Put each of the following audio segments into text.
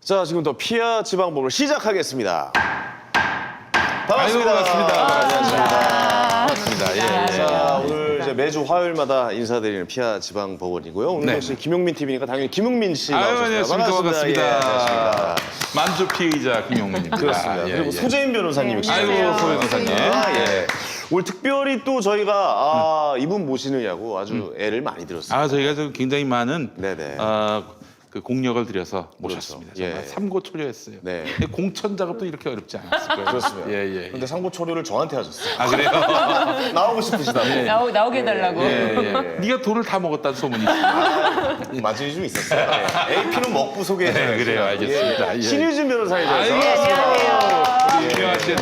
자, 지금부터 피아 지방법을 시작하겠습니다. 아이고, 반갑습니다. 반갑습니다. 예. 자, 오늘 이제 매주 화요일마다 인사드리는 피아 지방법원이고요. 오늘 네. 역시 김용민 TV니까 당연히 김용민 씨 아유, 나오셨습니다. 안녕하십니까. 반갑습니다. 예, 반갑습니다. 만주 피의자 김용민입니다. 그렇습니다. 예, 그리고 예. 소재인 변호사님 역시. 아이고, 소재 변호사님. 예. 오늘 특별히 또 저희가 이분 모시느냐고 아주 애를 많이 들었습니다. 저희가 좀 굉장히 많은 네네. 그 공력을 들여서 모셨습니다. 예. 정말 삼고초려했어요. 네. 공천 작업도 이렇게 어렵지 않았을 거예요. 그렇습니다. 예. 근데 상보 초료를 저한테 하셨어요. 아, 그래요? 나오고 싶으시다고. 나오게 해달라고. 예. 네가 돈을 다 먹었다는 소문이 있습니다. 마진이 좀 있었어요. AP는 먹고 소개해줘요. 네, 그래요. 알겠습니다. 예. 신유진 변호사님께서. 우리 유명하신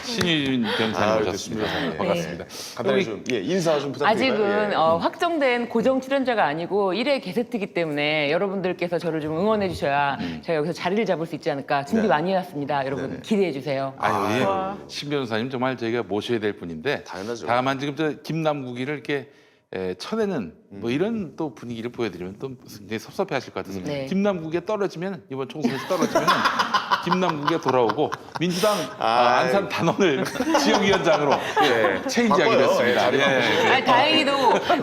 신유진 변호사님 모셨습니다. 네. 반갑습니다. 간단히 좀 인사 좀 부탁드릴까요? 아직은 예. 확정된 고정 출연자가 아니고 1회 게스트이기 때문에 여러분들께서 저를 좀 응원해 주셔야 제가 여기서 자리를 잡을 수 있지 않을까 준비 네. 많이 해왔습니다. 여러분 기대해 주세요. 우리 신 변호사님 정말 저희가 모셔야 될 분인데 당연하죠. 다만 지금 저 김남국이를 이렇게 쳐내는 뭐 이런 또 분위기를 보여드리면 또 굉장히 섭섭해하실 것 같아서 네. 김남국에 떨어지면 이번 총선에서 떨어지면 김남국에 돌아오고 민주당 안산 단원을 지역위원장으로 체인지하기로 바꿔요. 했습니다. 예, 자리 아니, 다행히도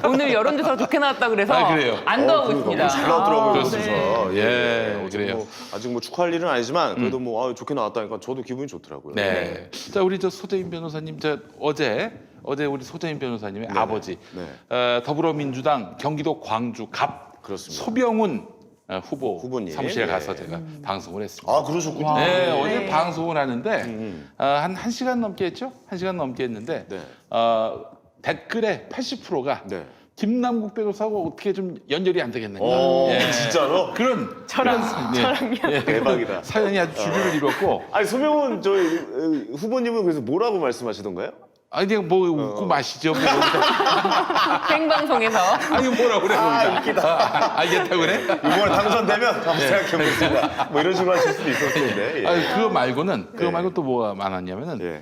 오늘 여론조사 좋게 나왔다 그래서 그래요? 안 나오고 있습니다. 잘 나왔더라고요. 그렇습니다. 그래서. 그래요. 아직 뭐 축하할 일은 아니지만 그래도 뭐 좋게 나왔다니까 저도 기분이 좋더라고요. 네. 자, 우리 저 소재인 변호사님 어제 우리 소재인 변호사님의 아버지 네. 더불어민주당 경기도 광주 갑 그렇습니다. 소병훈 후보님 사무실에 예. 가서 제가 방송을 했습니다. 아, 그러셨군요. 네, 어제 네. 방송을 하는데 한 1시간 넘게 했죠? 1시간 넘게 했는데 네. 댓글의 80%가 네. 김남국 변호사하고 어떻게 좀 연결이 안 되겠는가. 진짜로? 저랑요? 대박이다. 사연이 아주 주류를 이뤘고 아니, 소명훈 저희 후보님은 그래서 뭐라고 말씀하시던가요? 그냥 뭐 웃고 마시죠. 뭐. 생방송에서 아니 뭐라고 그래? 웃기다. 알겠다고 그래? 이번에 당선되면 한번 생각해보겠습니다. 뭐 이런 식으로 하실 수도 있었을 텐데. 예. 그거 말고 또 뭐가 많았냐면은 예.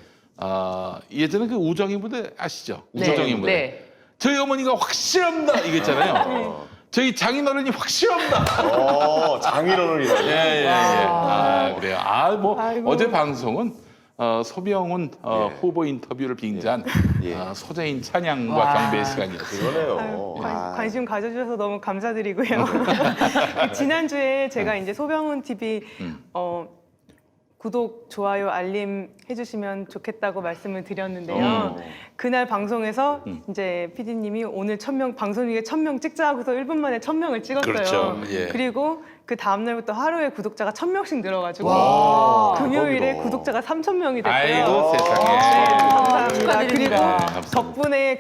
예전에 그 우정희 부대 아시죠? 네. 우정희 부대. 네. 저희 어머니가 확실합니다 이랬잖아요. 저희 장인어른이 확실합니다. 장인어른이라고. 예. 그래요. 뭐 아이고. 어제 방송은 소병훈 후보 인터뷰를 빙자한 소재인 찬양과 경배의 시간이었어요. 그러네요. 관심 가져주셔서 너무 감사드리고요. 지난주에 제가 이제 소병훈 TV 구독, 좋아요, 알림 해주시면 좋겠다고 말씀을 드렸는데요. 그날 방송에서 이제 PD님이 오늘 1000명 방송 중에 1000명 찍자 하고서 1분 만에 1000명을 찍었어요. 그렇죠. 예. 그리고 그 다음 날부터 하루에 구독자가 1000명씩 늘어가지고 금요일에 대박이다. 구독자가 3000명이 됐고요. 아이고 세상에. 감사합니다. 축하드립니다. 그리고 감사합니다. 덕분에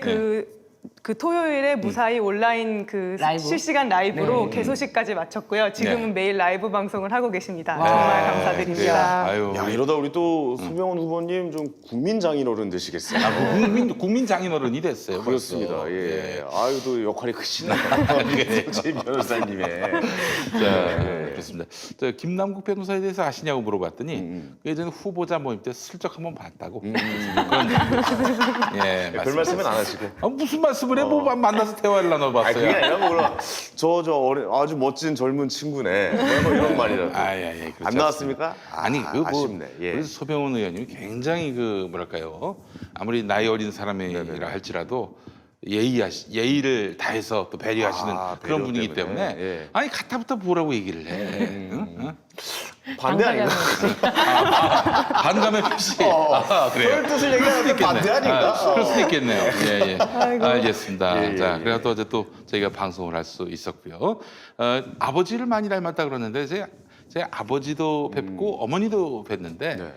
그 토요일에 무사히 온라인 그 라이브. 실시간 라이브로 개소식까지 마쳤고요. 지금은 매일 라이브 방송을 하고 계십니다. 정말 감사드립니다. 아유. 야, 이러다 우리 또 소명훈 후보님 좀 국민 장인어른 되시겠어요. 국민 장인어른이 됐어요. 그렇습니다. 벌써. 예. 아유, 또 역할이 크시네요. 제 변호사님의. 그렇습니다. 저 김남국 변호사에 대해서 아시냐고 물어봤더니 예전에 후보자 모임 때 슬쩍 한번 봤다고. 그런 별 말씀은 안 하시고. 무슨 말씀을 해? 뭐 만나서 대화를 아니, 그게 나눠봤어요. 아니라 뭐 아주 멋진 젊은 친구네. 뭐 이런 말이라도. 안 나왔습니까? 아니 그 뭐 아쉽네. 예. 우리 소병훈 의원님이 굉장히 그 뭐랄까요? 아무리 나이 어린 사람이라 할지라도 예의를 다해서 또 배려하시는 그런 배려 분이기 때문에. 때문에 예. 아니 갖다부터 뭐라고 얘기를 해. 응? 반대 아닌가? 반감의 표시. 그래요. 그럴 뜻을 얘기하는데 반대 아닌가? 그럴 수도 있겠네요. 예. 알겠습니다. 예, 자, 예. 그래서 또 어제 또 저희가 방송을 할 수 있었고요. 아버지를 많이 닮았다 그러는데 제 아버지도 뵙고 어머니도 뵀는데 네.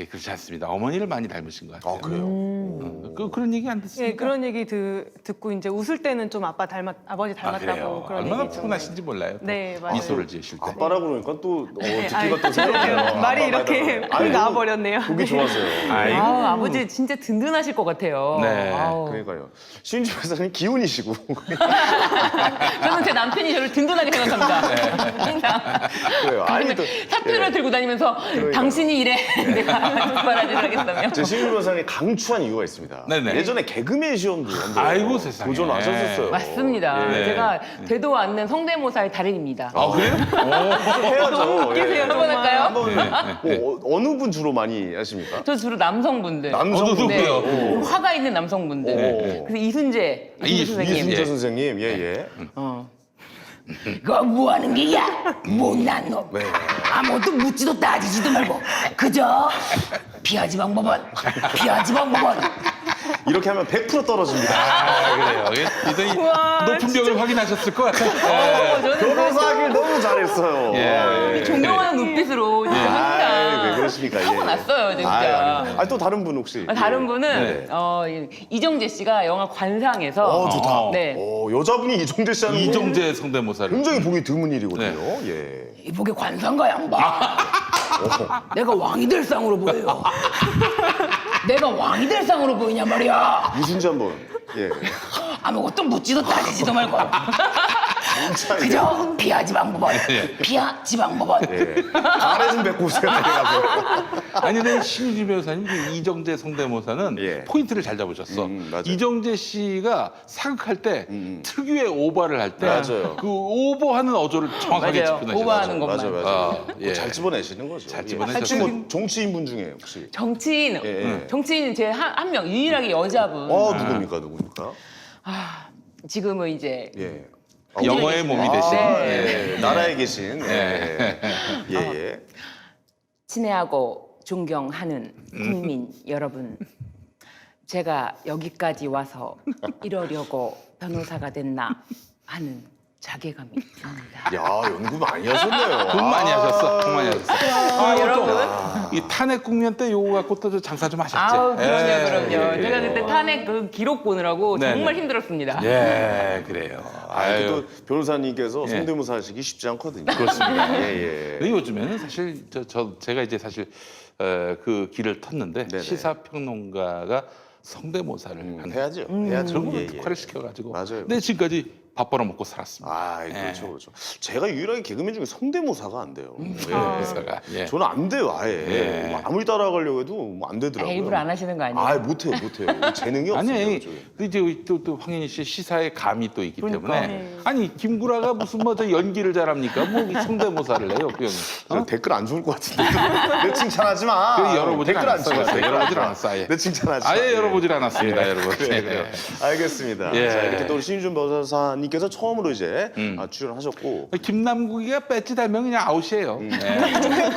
그렇지 않습니다. 어머니를 많이 닮으신 것 같아요. 그래요? 그런 얘기 안 듣습니까? 예, 그런 얘기 듣고 이제 웃을 때는 좀 아버지 닮았다고 그래요. 그런 얼마나 얘기 좀. 푸근하신지 몰라요. 또. 네, 맞아요. 미소를 지으실 때. 아빠라고 그러니까 또 듣기가 아이, 또 새롭네요. 말이 아빠 이렇게 말대로. 훅 아이고, 나와버렸네요. 보기 좋아서요. 아이고. 아버지 진짜 든든하실 것 같아요. 네. 그러니까요. 신지 변호사님 기운이시고. 저는 제 남편이 저를 든든하게 생각합니다. 항상. 그래요. 아니 또 사표를 들고 다니면서 그러니까요. 당신이 당신이 이래. 내가 말하지 하겠다며. 제 신유 변호사님이 강추한 이유가 있습니다. 네네. 예전에 개그맨 시험도 한번 아이고, 세상에. 도전하셨었어요. 맞습니다. 예. 제가 되도 않는 성대모사의 달인입니다. 아 그래요? 해야죠. 웃기세요, 한번 할까요? 한번 뭐 어느 분 주로 많이 하십니까? 저 주로 남성분들. 남성분들. 네. 누구요? 화가 있는 남성분들. 오. 그래서 이순재 선생님. 이순재 선생님, 예. 그거 뭐 하는 게야? 못난 놈. 네. 아무것도 묻지도 따지지도 말고 그저 피하지 방법은 이렇게 하면 100% 떨어집니다. 아 그래요. 이더니 높은 벽을 확인하셨을 것 같아요. 저는 변호사 하길 너무 잘했어요. 예. 존경하는 눈빛으로 진짜 항상 왜 그러십니까? 하고 났어요, 진짜. 또 다른 분 혹시? 다른 분은 네. 이정재 씨가 영화 관상에서 좋다. 네. 여자분이 이정재 씨 하는 거 이정재 성대모사를. 굉장히 보기 드문 일이거든요. 예. 이보게 관상가 양반. 내가 왕이 될 상으로 보여요. 내가 왕이 될 상으로 보이냐 말이야. 이순재 한번. 예. 아무것도 묻지도 따지지도 말고 진짜 이게. 그저 피하지 방법은 예. 아래 좀 뵙고 오세요. 그래가지고. 아니 근데 신유진 변호사님 그 이정재 성대모사는 예. 포인트를 잘 잡으셨어. 맞아요. 이정재 씨가 사극할 때 특유의 오버를 할 때 맞아요. 그 오버하는 어조를 정확하게 맞아요. 짚어내셨어요. 오버하는 것만. 맞아요. 아, 예. 예. 잘 집어내시는 거죠. 잘 예. 집어내셨어요. 혹시 뭐 정치인 분 중에 혹시? 정치인 예. 정치인 제 한 명 유일하게 여자분. 누굽니까? 지금은 이제 예. 영어의 몸이 되신. 네. 예. 나라에 계신. 예. 친애하고 존경하는 국민 여러분, 제가 여기까지 와서 이러려고 변호사가 됐나 하는 자괴감이 듭니다. 야, 연구 많이 하셨네요. 돈 많이 하셨어. 돈 많이 하셨어. 여러분. 이 탄핵 국면 때 요거 갖고 또 장사 좀 하셨지. 아우 그럼요. 예. 제가 그때 탄핵 그 기록 보느라고 네, 정말 네. 힘들었습니다. 예, 그래요. 또 변호사님께서 예. 성대모사 하시기 쉽지 않거든요. 그렇습니다. 예. 근데 요즘에는 사실 제가 이제 사실 그 길을 텄는데 네네. 시사평론가가 성대모사를 하는 해야죠. 그런 걸 예. 특화를 시켜가지고. 맞아요. 근데 지금까지 밥 벌어먹고 살았습니다. 아, 그렇죠. 제가 유일하게 개그맨 중에 성대모사가 안 돼요. 회사가. 예. 저는 안 돼요, 아예. 예. 뭐 아무리 따라가려고 해도 뭐 안 되더라고요. 일부러 안 하시는 거 아니에요? 아, 못해요. 재능이 없어요. 아니, 그쪽에. 그 이제 또 황현희 씨 시사에 감이 또 있기 그러니까. 때문에 아니 김구라가 무슨 뭐 저 연기를 잘합니까? 뭐 성대모사를 해요, 그 형이. 저 댓글 안 좋을 것 같은데. 내 칭찬하지 마. 그 열어보질 댓글 안 않았어요. 쳐. 열어보질 않았어, 아예. 내 칭찬하지 마. 아예 열어보질 않았습니다, 여러분. 그래요. 알겠습니다. 예. 자, 이렇게 또 우리 신유준 변호사님께서 처음으로 이제 출연하셨고. 김남국이가 배지 달면 그냥 아웃이에요.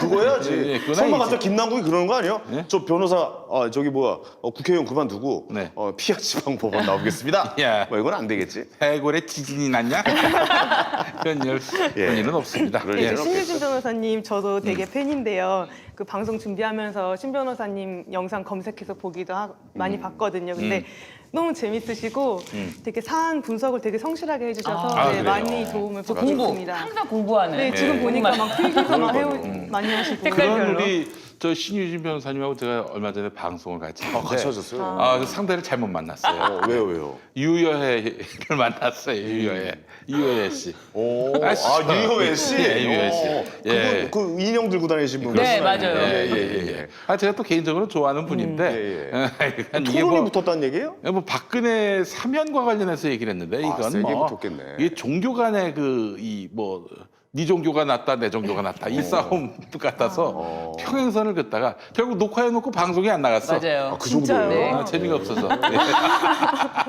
그거 해야지. 예, 그건 설마 아니지. 갑자기 김남국이 그러는 거 아니에요? 예? 저 변호사 국회의원 그만두고 네. 피하 지방법원 나오겠습니다. 야. 뭐 이건 안 되겠지? 해골에 지진이 났냐? 그런 일은 없습니다. 그럴 예. 일은 신유진 변호사님 저도 되게 팬인데요. 그 방송 준비하면서 신 변호사님 영상 검색해서 보기도 많이 봤거든요. 근데 너무 재밌으시고 되게 사안 분석을 되게 성실하게 해주셔서 아, 네, 그래요? 많이 도움을 받고 공부 있습니다. 항상 공부하는. 네, 지금 보니까 막 필기도 막 많이 하시고. 색깔 그런 별로. 우리 저 신유진 변호사님하고 제가 얼마 전에 방송을 같이 했는데 같이 하셨어요? 그 상대를 잘못 만났어요. 왜요? 유여해를 만났어요. 유여해 씨. 아시죠? 유효혜 씨. 예, 유여해 씨. 예. 그 인형 들고 다니신 분. 네, 맞아요. 예. 제가 또 개인적으로 좋아하는 분인데 이게 토론이 붙었다는 얘기예요? 뭐 박근혜 사면과 관련해서 얘기를 했는데 이건 세게 뭐 붙었겠네. 이게 종교 간의 네 종교가 낫다 내 종교가 낫다 이 싸움 같아서 평행선을 긋다가 결국 녹화해놓고 방송이 안 나갔어. 맞아요. 그 진짜요? 정도예요? 아, 재미가 없어서.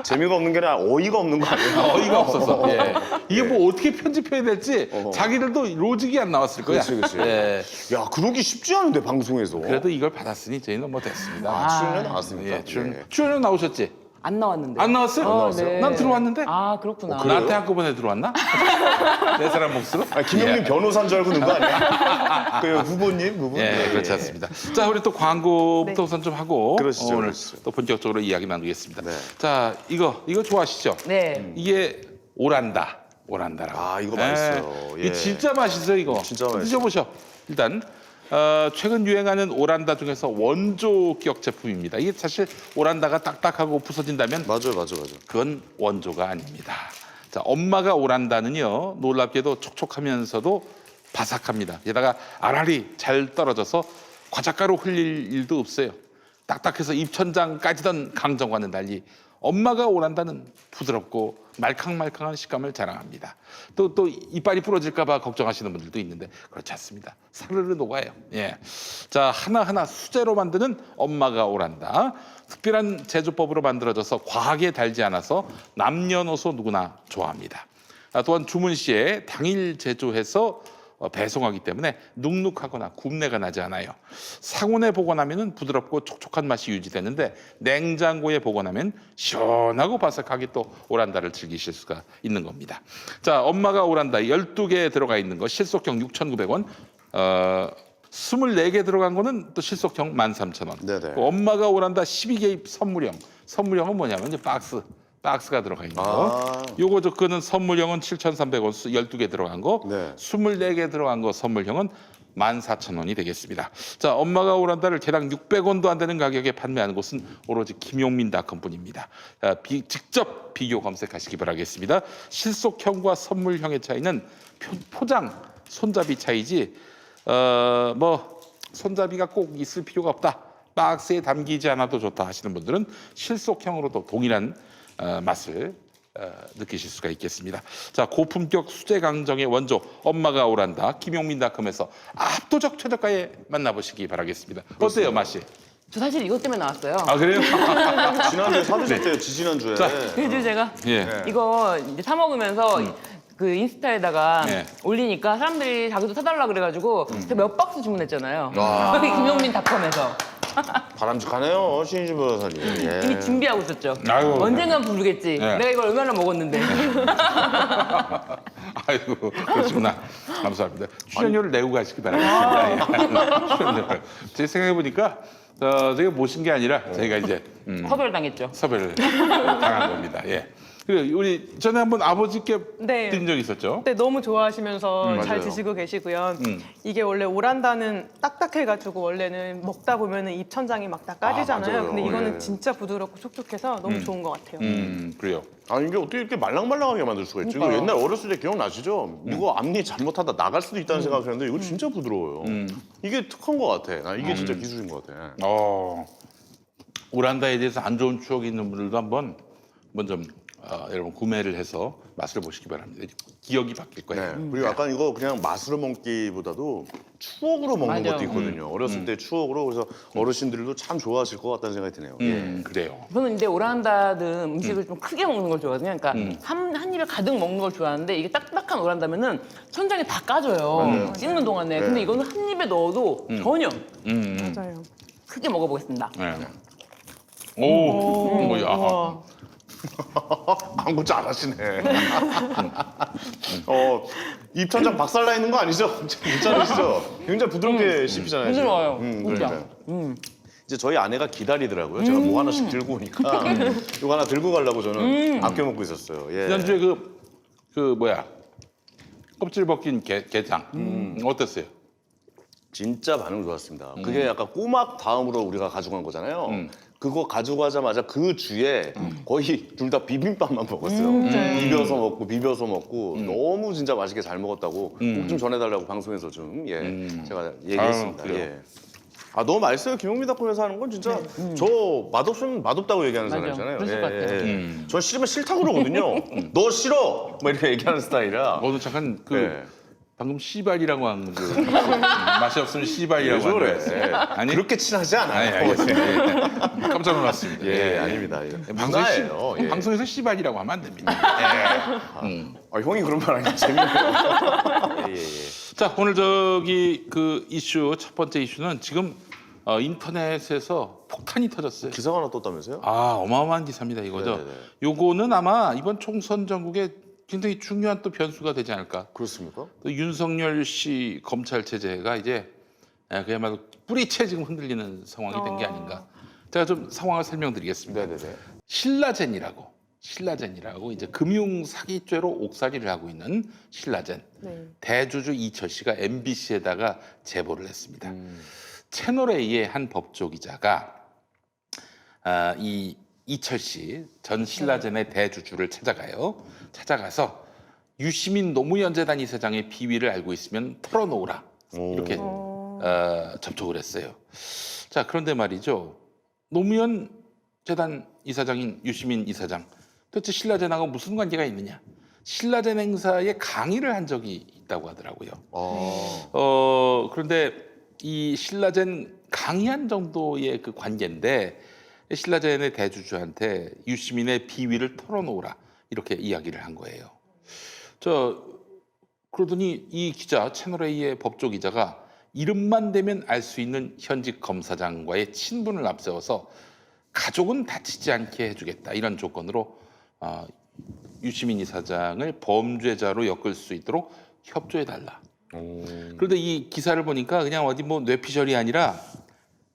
재미가 없는 게 아니라 어이가 없는 거 아니에요? 어이가 없어서. 예. 이게 뭐 어떻게 편집해야 될지 자기들도 로직이 안 나왔을 거야. 그렇지. 예. 야, 그러기 쉽지 않은데 방송에서. 그래도 이걸 받았으니 저희는 뭐 됐습니다. 출연료 나왔습니까? 예, 출연 나오셨지? 안 나왔는데. 안 나왔어요? 네. 난 들어왔는데? 아 그렇구나. 그래요? 나한테 한꺼번에 들어왔나? 내 사람 몫으로? 김영민 변호사인 줄 알고 넣은 거 아니야? 그 후보님 그분? 예, 그렇지 않습니다. 자, 우리 또 광고부터 우선 좀 하고 그러시죠, 오늘 그러시죠. 또 본격적으로 이야기 나누겠습니다. 네. 자, 이거 좋아하시죠? 네. 이게 오란다라고. 아, 이거 맛있어요. 예. 이게 진짜 맛있어요, 이거. 진짜 맛있어요. 드셔보셔. 일단 최근 유행하는 오란다 중에서 원조격 제품입니다. 이게 사실 오란다가 딱딱하고 부서진다면 맞아요. 그건 원조가 아닙니다. 자, 엄마가 오란다는요, 놀랍게도 촉촉하면서도 바삭합니다. 게다가 알알이 잘 떨어져서 과자가루 흘릴 일도 없어요. 딱딱해서 입천장 까지던 강정과는 달리 엄마가 오란다는 부드럽고 말캉말캉한 식감을 자랑합니다. 또 이빨이 부러질까 봐 걱정하시는 분들도 있는데 그렇지 않습니다. 사르르 녹아요. 예. 자, 하나하나 수제로 만드는 엄마가 오란다. 특별한 제조법으로 만들어져서 과하게 달지 않아서 남녀노소 누구나 좋아합니다. 또한 주문 시에 당일 제조해서 배송하기 때문에 눅눅하거나 굽내가 나지 않아요. 상온에 보관하면 부드럽고 촉촉한 맛이 유지되는데 냉장고에 보관하면 시원하고 바삭하게 또 오란다를 즐기실 수가 있는 겁니다. 자, 엄마가 오란다 12개 들어가 있는 거 실속형 6,900원, 24개 들어간 거는 또 실속형 13,000원. 네네. 엄마가 오란다 12개입 선물형. 선물형은 뭐냐면 이제 박스가 들어가 있는 거. 요거 그는 선물형은 7,300원 12개 들어간 거. 네. 24개 들어간 거 선물형은 14,000원이 되겠습니다. 자, 엄마가 오란다를 개당 600원도 안 되는 가격에 판매하는 곳은 오로지 김용민닷컴뿐입니다. 직접 비교 검색하시기 바라겠습니다. 실속형과 선물형의 차이는 포장, 손잡이 차이지 뭐 손잡이가 꼭 있을 필요가 없다. 박스에 담기지 않아도 좋다 하시는 분들은 실속형으로도 동일한 맛을 느끼실 수가 있겠습니다. 자, 고품격 수제 강정의 원조 엄마가 오란다 김용민닷컴에서 압도적 최저가에 만나보시기 바라겠습니다. 어때요 맛이? 저 사실 이것 때문에 나왔어요. 아 그래요? 지난주에 사드셨대요. 지지난주에. 그래서 제가 예. 이거 이제 사 먹으면서 그 인스타에다가 네. 올리니까 사람들이 자기도 사달라 그래가지고 제가 몇 박스 주문했잖아요. 와. 여기 김용민닷컴에서 바람직하네요, 신인준 변호사님. 예. 이미 준비하고 있었죠. 아이고. 언젠간 부르겠지. 네. 내가 이걸 얼마나 먹었는데. 아이고 그렇구나. 감사합니다. 출연료를 내고 가시기 바라겠습니다. 예. 출연료. 제 생각해 보니까 제가 모신 게 아니라 저희가 이제 섭외를 당했죠. 섭외를 당한 겁니다. 예. 그리고 우리 전에 한번 아버지께 네. 드린 적이 있었죠. 네, 너무 좋아하시면서 잘 맞아요. 드시고 계시고요. 이게 원래 오란다는 딱딱해가지고 원래는 먹다 보면은 입천장이 막 다 까지잖아요. 맞아요. 근데 이거는 예. 진짜 부드럽고 촉촉해서 너무 좋은 것 같아요. 그래요. 아니 이게 어떻게 이렇게 말랑말랑하게 만들 수가 있지? 이거 옛날 어렸을 때 기억나시죠? 이거 앞니 잘못하다 나갈 수도 있다는 생각하셨는데 이거 진짜 부드러워요. 이게 특한 것 같아. 나 이게 진짜 기술인 것 같아. 오란다에 대해서 안 좋은 추억이 있는 분들도 한번 먼저 여러분 구매를 해서 맛을 보시기 바랍니다. 기억이 바뀔 거예요. 네. 그리고 약간 이거 그냥 맛으로 먹기보다도 추억으로 먹는 맞아요. 것도 있거든요. 어렸을 때 추억으로. 그래서 어르신들도 참 좋아하실 것 같다는 생각이 드네요. 그래요. 저는 근데 오란다든 음식을 좀 크게 먹는 걸 좋아하거든요. 그러니까 한 입에 가득 먹는 걸 좋아하는데 이게 딱딱한 오란다면은 천장이 다 까져요. 씹는 동안에. 근데 이거는 한 입에 넣어도 전혀 맞아요. 크게 먹어보겠습니다. 네. 오, 뭐야. 우와. 광고 잘하시네. 입천장 박살나 있는 거 아니죠? 괜찮으시죠? 굉장히 부드럽게 씹히잖아요. 지금. 부드러워요. 진짜. 그러니까요. 이제 저희 아내가 기다리더라고요. 제가 뭐 하나씩 들고 오니까 이거 하나 들고 가려고 저는 아껴 먹고 있었어요. 예. 지난주에 그 뭐야 껍질 벗긴 게장 어땠어요? 진짜 반응 좋았습니다. 그게 약간 꼬막 다음으로 우리가 가져간 거잖아요. 그거 가져가자마자 그 주에 거의 둘 다 비빔밥만 먹었어요. 비벼서 먹고 너무 진짜 맛있게 잘 먹었다고 꼭 좀 전해달라고 방송에서 좀 제가 얘기했습니다. 그래요? 예. 아 너무 맛있어요. 김용민닷컴에서 하는 건 진짜 저 맛없으면 맛없다고 얘기하는 맞아요. 사람이잖아요. 그랬을 것 같아요. 전 싫으면 싫다고 그러거든요. 너 싫어! 뭐 이렇게 얘기하는 스타일이라. 너도 잠깐 네. 방금 씨발이라고 한 그 맛이 없으면 씨발이라고 왜 저래? 한 거였어요. 아니 그렇게 친하지 아니 않아요. 알겠습니다. 예. 깜짝 놀랐습니다. 예, 아닙니다. 방송에서 문화예요. 예. 방송에서 씨발이라고 하면 안 됩니다. 아, 형이 그런 말 하니까 재밌네요. 예. 자 오늘 그 이슈 첫 번째 이슈는 지금 인터넷에서 폭탄이 터졌어요. 기사가 하나 떴다면서요? 아 어마어마한 기사입니다 이거죠. 네네네. 요거는 아마 이번 총선 전국에 굉장히 중요한 또 변수가 되지 않을까. 그렇습니까? 또 윤석열 씨 검찰 체제가 이제 그야말로 뿌리채 지금 흔들리는 상황이 된 게 아닌가. 제가 좀 상황을 설명드리겠습니다. 네네네. 신라젠이라고 이제 금융 사기죄로 옥살이를 하고 있는 신라젠 네. 대주주 이철 씨가 MBC에다가 제보를 했습니다. 채널 A의 한 법조기자가 이 이철 씨 전 신라젠의 대주주를 찾아가서 유시민 노무현재단 이사장의 비위를 알고 있으면 털어놓으라 이렇게 접촉을 했어요. 자, 그런데 말이죠. 노무현 재단 이사장인 유시민 이사장, 도대체 신라젠하고 무슨 관계가 있느냐? 신라젠 행사에 강의를 한 적이 있다고 하더라고요. 그런데 이 신라젠 강의한 정도의 그 관계인데 신라젠의 대주주한테 유시민의 비위를 털어놓으라 이렇게 이야기를 한 거예요. 그러더니 이 기자, 채널A의 법조 기자가 이름만 대면 알 수 있는 현직 검사장과의 친분을 앞세워서 가족은 다치지 않게 해주겠다 이런 조건으로 유시민 이사장을 범죄자로 엮을 수 있도록 협조해달라. 그런데 이 기사를 보니까 그냥 어디 뭐 뇌피셜이 아니라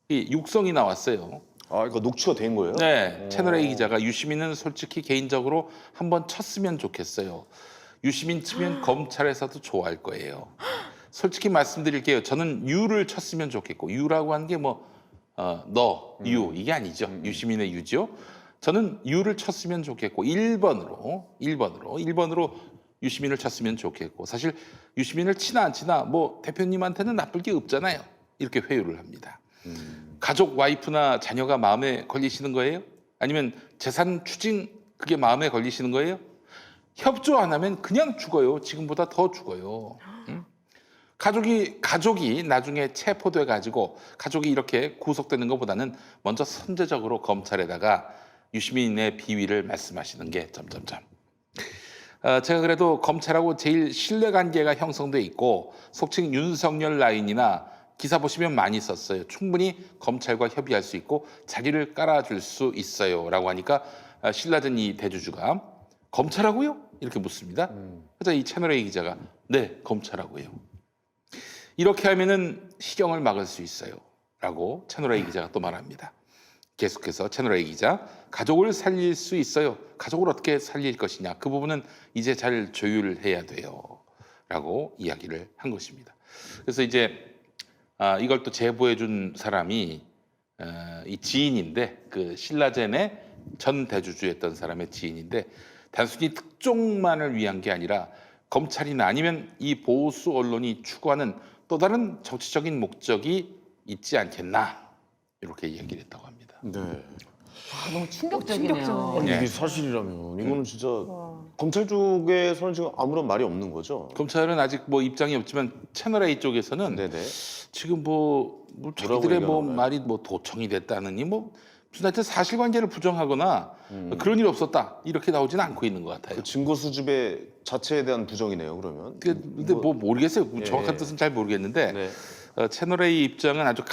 이 육성이 나왔어요. 아, 이거 녹취가 된 거예요? 네, 채널A 기자가 유시민은 솔직히 개인적으로 한번 쳤으면 좋겠어요. 유시민 치면 검찰에서도 좋아할 거예요. 솔직히 말씀드릴게요. 저는 유를 쳤으면 좋겠고 유라고 하는 게 뭐 너, 유 이게 아니죠. 유시민의 유죠. 저는 유를 쳤으면 좋겠고 1번으로 유시민을 쳤으면 좋겠고 사실 유시민을 치나 안 치나 뭐 대표님한테는 나쁠 게 없잖아요. 이렇게 회유를 합니다. 가족 와이프나 자녀가 마음에 걸리시는 거예요? 아니면 재산 추징 그게 마음에 걸리시는 거예요? 협조 안 하면 그냥 죽어요. 지금보다 더 죽어요. 가족이 나중에 체포돼 가지고 가족이 이렇게 구속되는 것보다는 먼저 선제적으로 검찰에다가 유시민의 비위를 말씀하시는 게 점점점. 제가 그래도 검찰하고 제일 신뢰관계가 형성돼 있고 속칭 윤석열 라인이나 기사 보시면 많이 썼어요. 충분히 검찰과 협의할 수 있고 자리를 깔아줄 수 있어요라고 하니까 신라젠 이 대주주가 검찰하고요? 이렇게 묻습니다. 그래서 이 채널A 기자가 네, 검찰하고요. 이렇게 하면은 희경을 막을 수 있어요라고 채널A 기자가 또 말합니다. 계속해서 채널A 기자, 가족을 살릴 수 있어요. 가족을 어떻게 살릴 것이냐. 그 부분은 이제 잘 조율해야 돼요. 라고 이야기를 한 것입니다. 그래서 이제 이걸 또 제보해 준 사람이 이 지인인데 그 신라젠의 전 대주주였던 사람의 지인인데 단순히 특종만을 위한 게 아니라 검찰이나 아니면 이 보수 언론이 추구하는 또 다른 정치적인 목적이 있지 않겠나 이렇게 이야기를 했다고 합니다. 네. 너무 충격적이네요. 충격적이네요. 아니, 네. 이게 사실이라면 이거는 진짜 와. 검찰 쪽에서는 지금 아무런 말이 없는 거죠? 검찰은 아직 뭐 입장이 없지만 채널A 쪽에서는 네네. 지금 뭐 뭐라고 자기들의 뭐 얘기하나요? 말이 뭐 도청이 됐다느니 뭐 무슨 하여튼 사실관계를 부정하거나 그런 일이 없었다 이렇게 나오지는 않고 있는 것 같아요. 그 증거 수집의 자체에 대한 부정이네요. 그러면. 근데 뭐 모르겠어요. 예, 정확한 예. 뜻은 잘 모르겠는데 네. 채널A 입장은 아주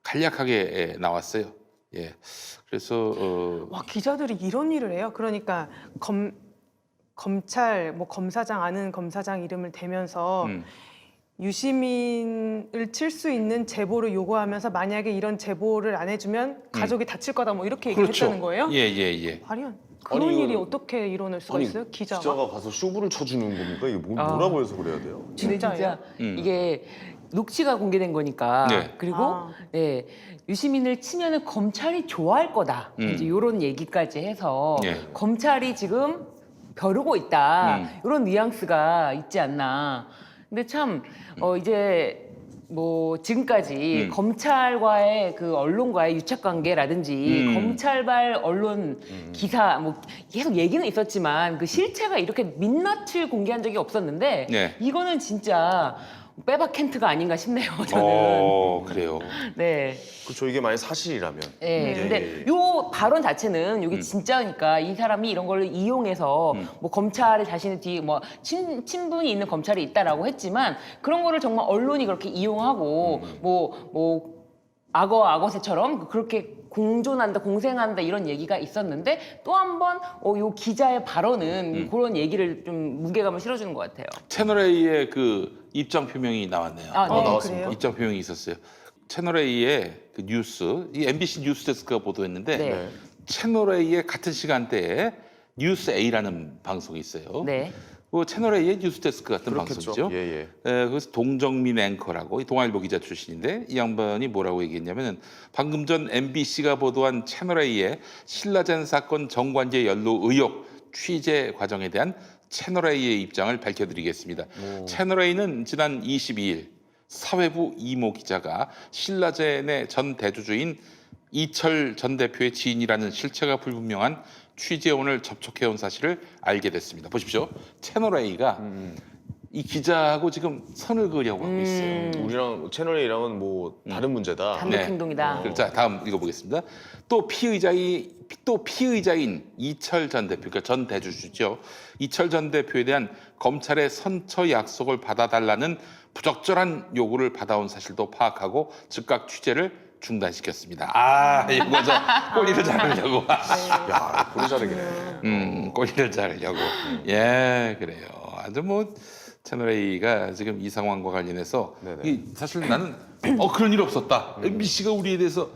간략하게 나왔어요. 예. 그래서 와, 기자들이 이런 일을 해요? 그러니까 검찰 뭐 검사장 아는 검사장 이름을 대면서 유시민을 칠 수 있는 제보를 요구하면서 만약에 이런 제보를 안 해주면 가족이 다칠 거다 뭐 이렇게 얘기를 그렇죠. 했다는 거예요? 예. 말이 안 그런 아니, 일이 어떻게 일어날 수가 있어요? 기자가? 가서 쇼부를 쳐주는 겁니까? 이게 아. 뭐라고 해서 그래야 돼요? 근데 진짜 음. 이게 녹취가 공개된 거니까 네. 그리고 아. 네, 유시민을 치면은 검찰이 좋아할 거다 이제 이런 얘기까지 해서 네. 검찰이 지금 벼르고 있다 이런 뉘앙스가 있지 않나. 근데 참 이제 뭐 지금까지 검찰과의 그 언론과의 유착 관계라든지 검찰발 언론 기사 뭐 계속 얘기는 있었지만 그 실체가 이렇게 민낯을 공개한 적이 없었는데 네. 이거는 진짜 빼박 캔트가 아닌가 싶네요. 저는. 그래요. 네. 그렇죠. 이게 만약 사실이라면. 네, 근데 요 발언 자체는 이게 진짜니까 이 사람이 이런 걸 이용해서 뭐 검찰에 자신의 뒤에 뭐 친분이 있는 검찰이 있다라고 했지만 그런 거를 정말 언론이 그렇게 이용하고 뭐 악어새처럼 그렇게 공생한다 이런 얘기가 있었는데 또 한 번 요 기자의 발언은 그런 얘기를 좀 무게감을 실어주는 것 같아요. 채널A의 그 입장 표명이 나왔네요. 아, 네. 나왔습니까? 그래요? 입장 표명이 있었어요. 채널A의 그 뉴스, 이 MBC 뉴스데스크가 보도했는데 네. 채널A의 같은 시간대에 뉴스A라는 방송이 있어요. 네. 그 채널A의 뉴스데스크 같은 그렇겠죠. 방송이죠. 예. 그래서 동정민 앵커라고 이 동아일보 기자 출신인데 이 양반이 뭐라고 얘기했냐면은 방금 전 MBC가 보도한 채널A의 신라젠 사건 정관계 연루 의혹 취재 과정에 대한 채널A의 입장을 밝혀드리겠습니다. 채널A는 지난 22일 사회부 이모 기자가 신라젠의 전 대주주인 이철 전 대표의 지인이라는 실체가 불분명한 취재원을 접촉해온 사실을 알게 됐습니다. 보십시오. 채널A가 이 기자하고 지금 선을 그으려고 하고 있어요. 우리랑 채널 A랑은 뭐 다른 문제다. 단독 행동이다. 자, 다음 읽어보겠습니다. 또 피의자인 이철 전 대표, 그러니까 전 대주주죠. 이철 전 대표에 대한 검찰의 선처 약속을 받아달라는 부적절한 요구를 받아온 사실도 파악하고 즉각 취재를 중단시켰습니다. 이거 저 꼬리를 자르려고. 야, 꼬리 자르기네. 꼬리를 자르려고. 예, 그래요. 아주 뭐 채널A가 지금 이 상황과 관련해서 네네. 사실 나는 그런 일 없었다. MBC가 우리에 대해서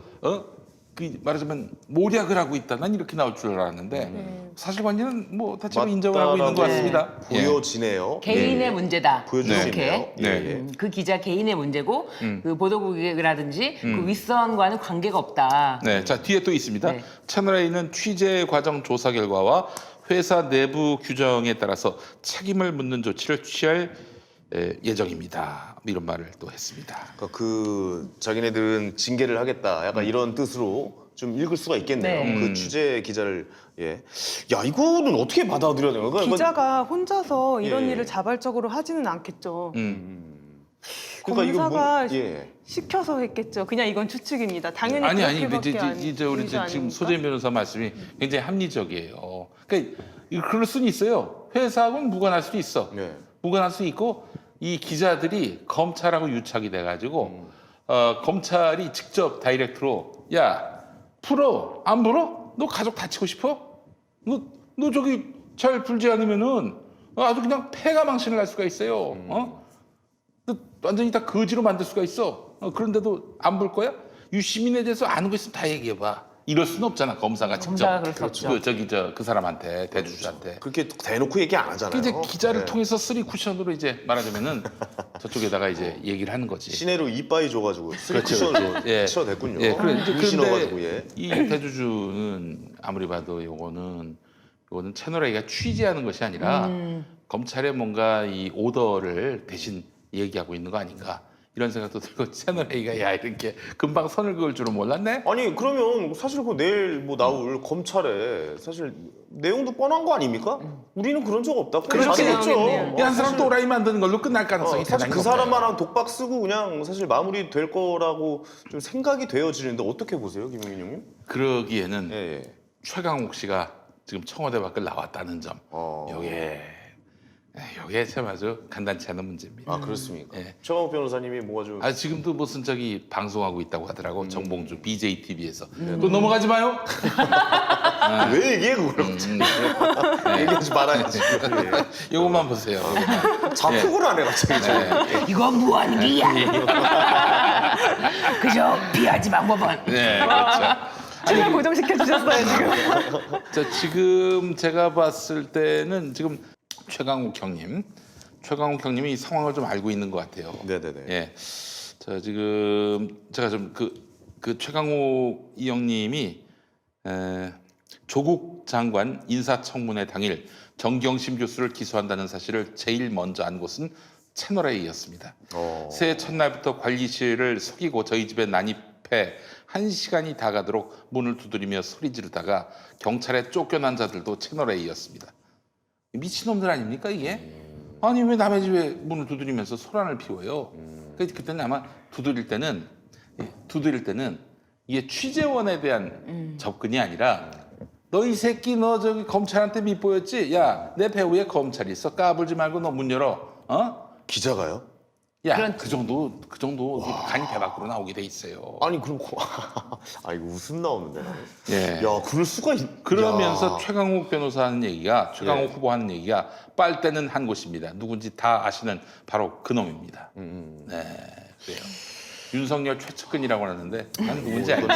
그 말하자면 모략을 하고 있다. 난 이렇게 나올 줄 알았는데 사실관계는 뭐 다치고 인정을 하고 있는 것 같습니다. 보여지네요. 개인의 문제다. 보여주시네요. 이렇게. 그 기자 개인의 문제고 그 보도국이라든지 그 윗선과는 관계가 없다. 네, 자 뒤에 또 있습니다. 네. 채널A는 취재 과정 조사 결과와 회사 내부 규정에 따라서 책임을 묻는 조치를 취할 예정입니다. 이런 말을 또 했습니다. 그러니까 그 자기네들은 징계를 하겠다. 약간 이런 뜻으로 좀 읽을 수가 있겠네요. 네. 그 취재 기자를 예. 야, 이거는 어떻게 받아들여야 되는 거야? 기자가 혼자서 이런 예. 일을 자발적으로 하지는 않겠죠. 그러니까 이거 검사가 예. 시켜서 했겠죠. 그냥 이건 추측입니다. 당연히 아니 그렇게밖에 이제 우리 지금 아닙니까? 소재인 변호사 말씀이 굉장히 합리적이에요. 그러니까 그럴 수는 있어요. 회사하고는 무관할 수도 있어. 네. 무관할 수 있고 이 기자들이 검찰하고 유착이 돼가지고 검찰이 직접 다이렉트로 야 풀어 안 풀어? 너 가족 다치고 싶어? 너 저기 잘 풀지 않으면은 아주 그냥 폐가 망신을 할 수가 있어요. 너 완전히 다 거지로 만들 수가 있어. 그런데도 안 볼 거야? 유시민에 대해서 아는 거 있으면 다 얘기해봐. 이럴 수는 없잖아. 검사가 직접 검사가 그럴 수 없죠. 그 사람한테 대주주한테. 그렇게 대놓고 얘기 안 하잖아요. 이제 기자를 네. 통해서 쓰리 쿠션으로 이제 말하자면은 저쪽에다가 이제 얘기를 하는 거지. 시내로 이빠이 줘가지고 그렇죠, 쓰리쿠션으로 그렇죠. 예. 치워댔군요. 예, 글씨 넣어가지고 예. 이 대주주는 아무리 봐도 요거는 채널A가 취재하는 것이 아니라 검찰의 뭔가 이 오더를 대신 얘기하고 있는 거 아닌가 이런 생각도 들고 채널A가 야 이렇게 금방 선을 그을 줄은 몰랐네. 아니 그러면 사실 그 내일 뭐 나올 검찰에 사실 내용도 뻔한 거 아닙니까? 우리는 그런 적 없다. 그렇게 나오겠네요. 한 사람 또라이 만드는 걸로 끝날 가능성이 사실 대단히 그 높아요. 사람만 독박 쓰고 그냥 사실 마무리 될 거라고 좀 생각이 되어지는데 어떻게 보세요, 김용민 형님? 그러기에는 예, 예. 최강욱 씨가 지금 청와대 밖을 나왔다는 점 요게 참 아주 간단치 않은 문제입니다. 아 그렇습니까? 예. 최강욱 변호사님이 뭐가 좀 지금도 무슨 저기 방송하고 있다고 하더라고. 정봉주 BJ TV에서 또 넘어가지 마요. 왜 얘기해 그걸? 얘기하지 말아야지. 예. 요것만 보세요. 자폭을 안 해 갑자기. 이거 무한 기야. 그저 피하지만 법은. 네, 그렇죠. 지금 고정시켜 주셨어요 지금. 자, 지금 제가 봤을 때는 지금 최강욱 형님이 이 상황을 좀 알고 있는 것 같아요. 네네네. 예. 자, 지금 제가 좀 그 최강욱 이 형님이 조국 장관 인사청문회 당일 정경심 교수를 기소한다는 사실을 제일 먼저 안 곳은 채널A였습니다. 새해 첫날부터 관리실을 속이고 저희 집에 난입해 1시간이 다 가도록 문을 두드리며 소리 지르다가 경찰에 쫓겨난 자들도 채널A였습니다. 미친놈들 아닙니까 이게? 아니 왜 남의 집에 문을 두드리면서 소란을 피워요? 그때는 아마 두드릴 때는 이게 취재원에 대한 접근이 아니라 너 이 새끼 너 저기 검찰한테 밑보였지? 야 내 배후에 검찰이 있어. 까불지 말고 너 문 열어. 기자가요? 야 그 정도 간이 배 밖으로 나오게 돼 있어요. 아니 그럼 아 이거 웃음 나오는데. 예. 야 그럴 수가 그러면서 야. 최강욱 변호사 하는 얘기가 최강욱 예. 후보 하는 얘기가 빨대는 한 곳입니다. 누군지 다 아시는 바로 그 놈입니다. 네, 그래요. 윤석열 최측근이라고 하는데 난 누군지 알지.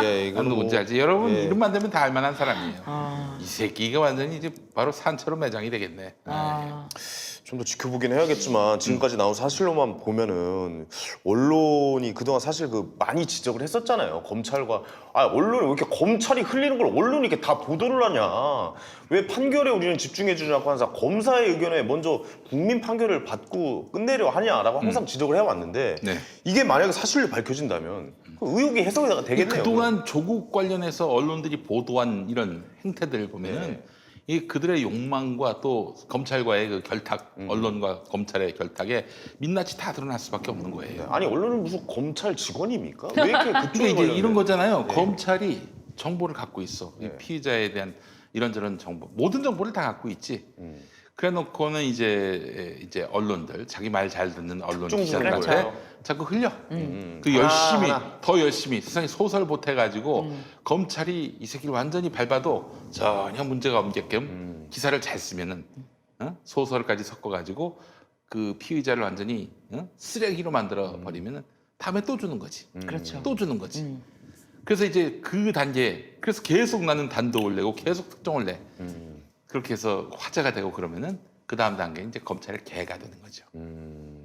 예, 이거는 난 누군지 뭐, 알지. 여러분 예. 이름만 되면 다 알만한 사람이에요. 이 새끼가 완전히 이제 바로 산처럼 매장이 되겠네. 좀 더 지켜보긴 해야겠지만 지금까지 나온 사실로만 보면은 언론이 그동안 사실 그 많이 지적을 했었잖아요. 검찰과 언론이 왜 이렇게 검찰이 흘리는 걸 언론이 이렇게 다 보도를 하냐? 왜 판결에 우리는 집중해주지 않고 항상 검사의 의견에 먼저 국민 판결을 받고 끝내려 하냐라고 항상 지적을 해왔는데 네. 이게 만약에 사실로 밝혀진다면 그 의혹이 해소가 되겠네요. 그동안 조국 관련해서 언론들이 보도한 이런 행태들을 보면은 이 그들의 욕망과 또 검찰과의 그 결탁, 언론과 검찰의 결탁에 민낯이 다 드러날 수밖에 없는 거예요. 아니 언론은 무슨 검찰 직원입니까? 왜 이렇게 그러니까 그쪽에 이제 이런 관련된- 거잖아요. 검찰이 정보를 갖고 있어. 이 피의자에 대한 이런저런 정보, 모든 정보를 다 갖고 있지. 그래놓고는 이제 언론들, 자기 말 잘 듣는 언론 특정 기자들한테 그렇죠. 자꾸 흘려. 그 열심히, 하나. 더 열심히 세상에 소설 보태가지고 검찰이 이 새끼를 완전히 밟아도 전혀 문제가 없게끔 기사를 잘 쓰면은 소설까지 섞어가지고 그 피의자를 완전히 쓰레기로 만들어 버리면은 다음에 또 주는 거지. 그렇죠. 또 주는 거지. 그래서 이제 그 단계, 그래서 계속 나는 단독을 내고 계속 특종을 내. 그렇게 해서 화제가 되고 그러면은 그 다음 단계 이제 검찰의 개가 되는 거죠.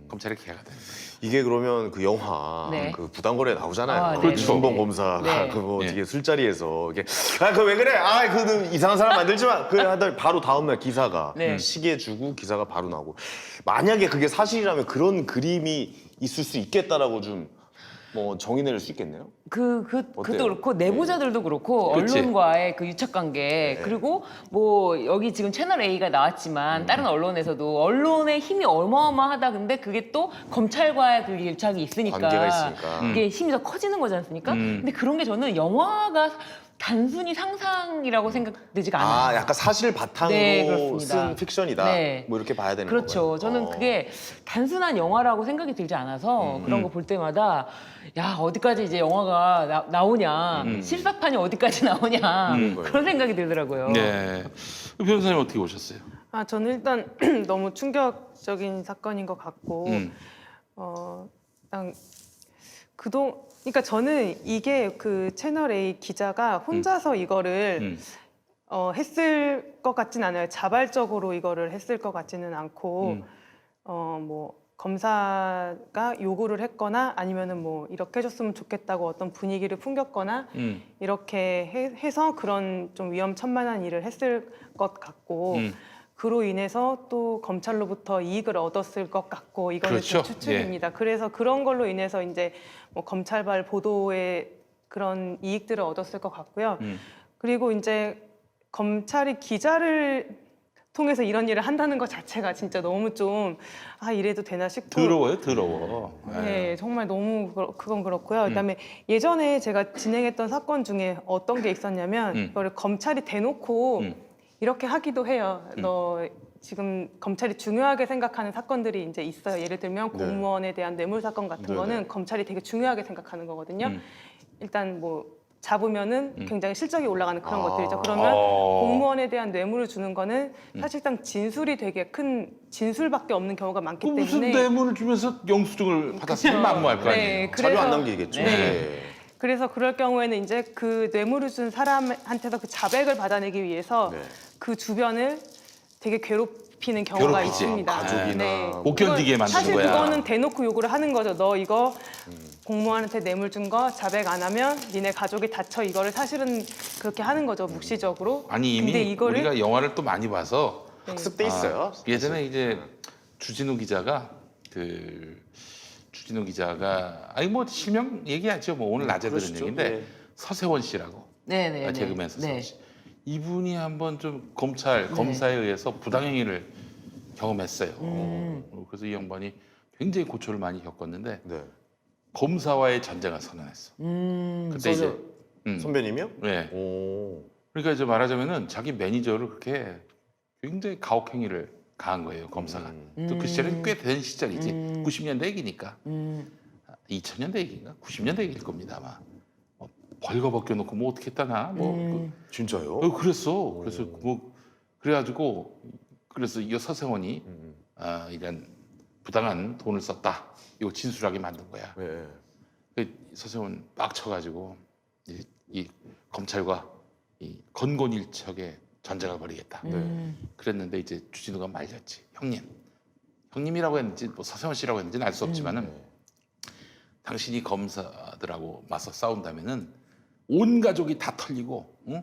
검찰의 개가 되는 거예요. 이게 그러면 그 영화 네. 그 부당거래 나오잖아요. 아, 네, 그렇죠. 김봉 검사가 네. 그뭐 예. 되게 술자리에서 이게 그 왜 그래? 그 이상한 사람 만들지 마. 그 하다 바로 다음 날 기사가 네. 시계 주고 기사가 바로 나오고 만약에 그게 사실이라면 그런 그림이 있을 수 있겠다라고 좀 뭐 정의 내릴 수 있겠네요. 그것도 어때요? 그렇고 내부자들도 그렇고 그치. 언론과의 그 유착 관계 그리고 뭐 여기 지금 채널 A가 나왔지만 다른 언론에서도 언론의 힘이 어마어마하다 근데 그게 또 검찰과의 그 유착이 있으니까 관계가 있으니까. 이게 힘이 더 커지는 거지 않습니까? 근데 그런 게 저는 영화가 단순히 상상이라고 생각되지가 않아요. 약간 사실 바탕으로 네, 그렇습니다. 쓴 픽션이다. 네. 뭐 이렇게 봐야 되는 그렇죠. 건가요? 저는 그게 단순한 영화라고 생각이 들지 않아서 그런 거 볼 때마다 야 어디까지 이제 영화가 나오냐 실사판이 어디까지 나오냐 그런 생각이 들더라고요. 네. 변호사님 어떻게 보셨어요? 저는 일단 너무 충격적인 사건인 것 같고 일단 그러니까 저는 이게 그 채널 A 기자가 혼자서 이거를 했을 것 같진 않아요. 자발적으로 이거를 했을 것 같지는 않고 뭐 검사가 요구를 했거나 아니면은 뭐 이렇게 해줬으면 좋겠다고 어떤 분위기를 풍겼거나 이렇게 해서 그런 좀 위험천만한 일을 했을 것 같고 그로 인해서 또 검찰로부터 이익을 얻었을 것 같고 이거는 그렇죠. 좀 추측입니다. 그래서 그런 걸로 인해서 이제 뭐 검찰발 보도에 그런 이익들을 얻었을 것 같고요. 그리고 이제 검찰이 기자를 통해서 이런 일을 한다는 것 자체가 진짜 너무 좀 이래도 되나 싶고 더러워요, 더러워. 네, 정말 너무 그건 그렇고요. 그다음에 예전에 제가 진행했던 사건 중에 어떤 게 있었냐면 이거를 검찰이 대놓고 이렇게 하기도 해요. 너 지금 검찰이 중요하게 생각하는 사건들이 이제 있어요. 예를 들면 공무원에 대한 뇌물 사건 같은 거는 검찰이 되게 중요하게 생각하는 거거든요. 일단 뭐 잡으면은 굉장히 실적이 올라가는 그런 것들이죠. 그러면 공무원에 대한 뇌물을 주는 거는 사실상 진술이 되게 큰 진술밖에 없는 경우가 많기 그 무슨 때문에 뇌물을 주면서 영수증을 받았으면 만무할 거 아니에요. 자료 안 남기겠죠. 네. 그래서 그럴 경우에는 이제 그 뇌물을 준 사람한테서 그 자백을 받아내기 위해서 그 주변을 되게 괴롭히는 경우가 괴롭히지. 있습니다. 가족이나 못 견디게 만드는 사실 거야. 그거는 대놓고 요구를 하는 거죠. 너 이거 공무원한테 뇌물 준 거 자백 안 하면 니네 가족이 다쳐 이거를 사실은 그렇게 하는 거죠. 묵시적으로. 아니 이미 근데 이거를 우리가 영화를 또 많이 봐서 학습돼 있어요. 예전에 이제 주진우 기자가 아니 뭐 실명 얘기하죠. 뭐 오늘 낮에 들은 그러시죠. 얘기인데 네. 서세원 씨라고 네네. 개그맨 서세원 씨. 이분이 한번 좀 검사에 의해서 부당행위를 경험했어요. 그래서 이 양반이 굉장히 고초를 많이 겪었는데 네. 검사와의 전쟁을 선언했어. 그때 이제 선배님이요? 네. 오. 그러니까 이제 말하자면은 자기 매니저를 그렇게 굉장히 가혹행위를 가한 거예요 검사가. 또 그 시절은 꽤 된 시절이지. 90년대 얘기니까. 2000년대 얘기인가? 90년대 얘기일 겁니다 아마. 벌거벗겨 놓고 뭐 어떻게 했다나 뭐 진짜요? 그랬어. 그래서 뭐 그래가지고 그래서 이 서세원이 이런 부당한 돈을 썼다. 이거 진술하게 만든 거야. 네. 그 서세원 빡 쳐가지고 이 검찰과 이 건곤일척의 전쟁을 벌이겠다. 그랬는데 이제 주진우가 말렸지. 형님 형님이라고 했는지 뭐 서세원 씨라고 했는지는 알 수 없지만은 당신이 검사들하고 맞서 싸운다면은 온 가족이 다 털리고, 응?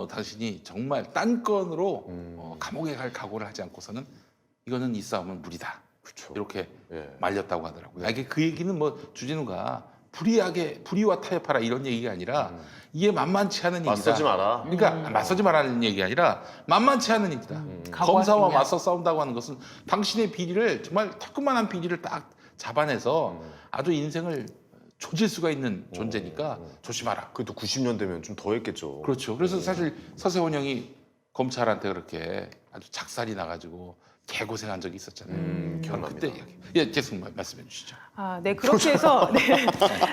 당신이 정말 딴건으로 감옥에 갈 각오를 하지 않고서는 이거는 이 싸움은 무리다. 그쵸. 이렇게 예. 말렸다고 하더라고요. 이게 그 얘기는 뭐 주진우가 불의와 타협하라 이런 얘기가 아니라 이게 만만치 않은 일이다. 맞서지 마라. 그러니까 맞서지 말라는 얘기 아니라 만만치 않은 일이다. 각오할 수 검사와 있냐? 맞서 싸운다고 하는 것은 당신의 비리를 정말 조그만한 비리를 딱 잡아내서 아주 인생을 조질 수가 있는 존재니까 조심하라. 그래도 90년대면 좀 더 했겠죠. 그렇죠. 그래서 사실 서세원 형이 검찰한테 그렇게 아주 작살이 나가지고 개고생한 적이 있었잖아요. 기억납니다. 그때 이야기. 예, 계속 말씀해 주시죠. 아, 네, 그렇게 해서 네.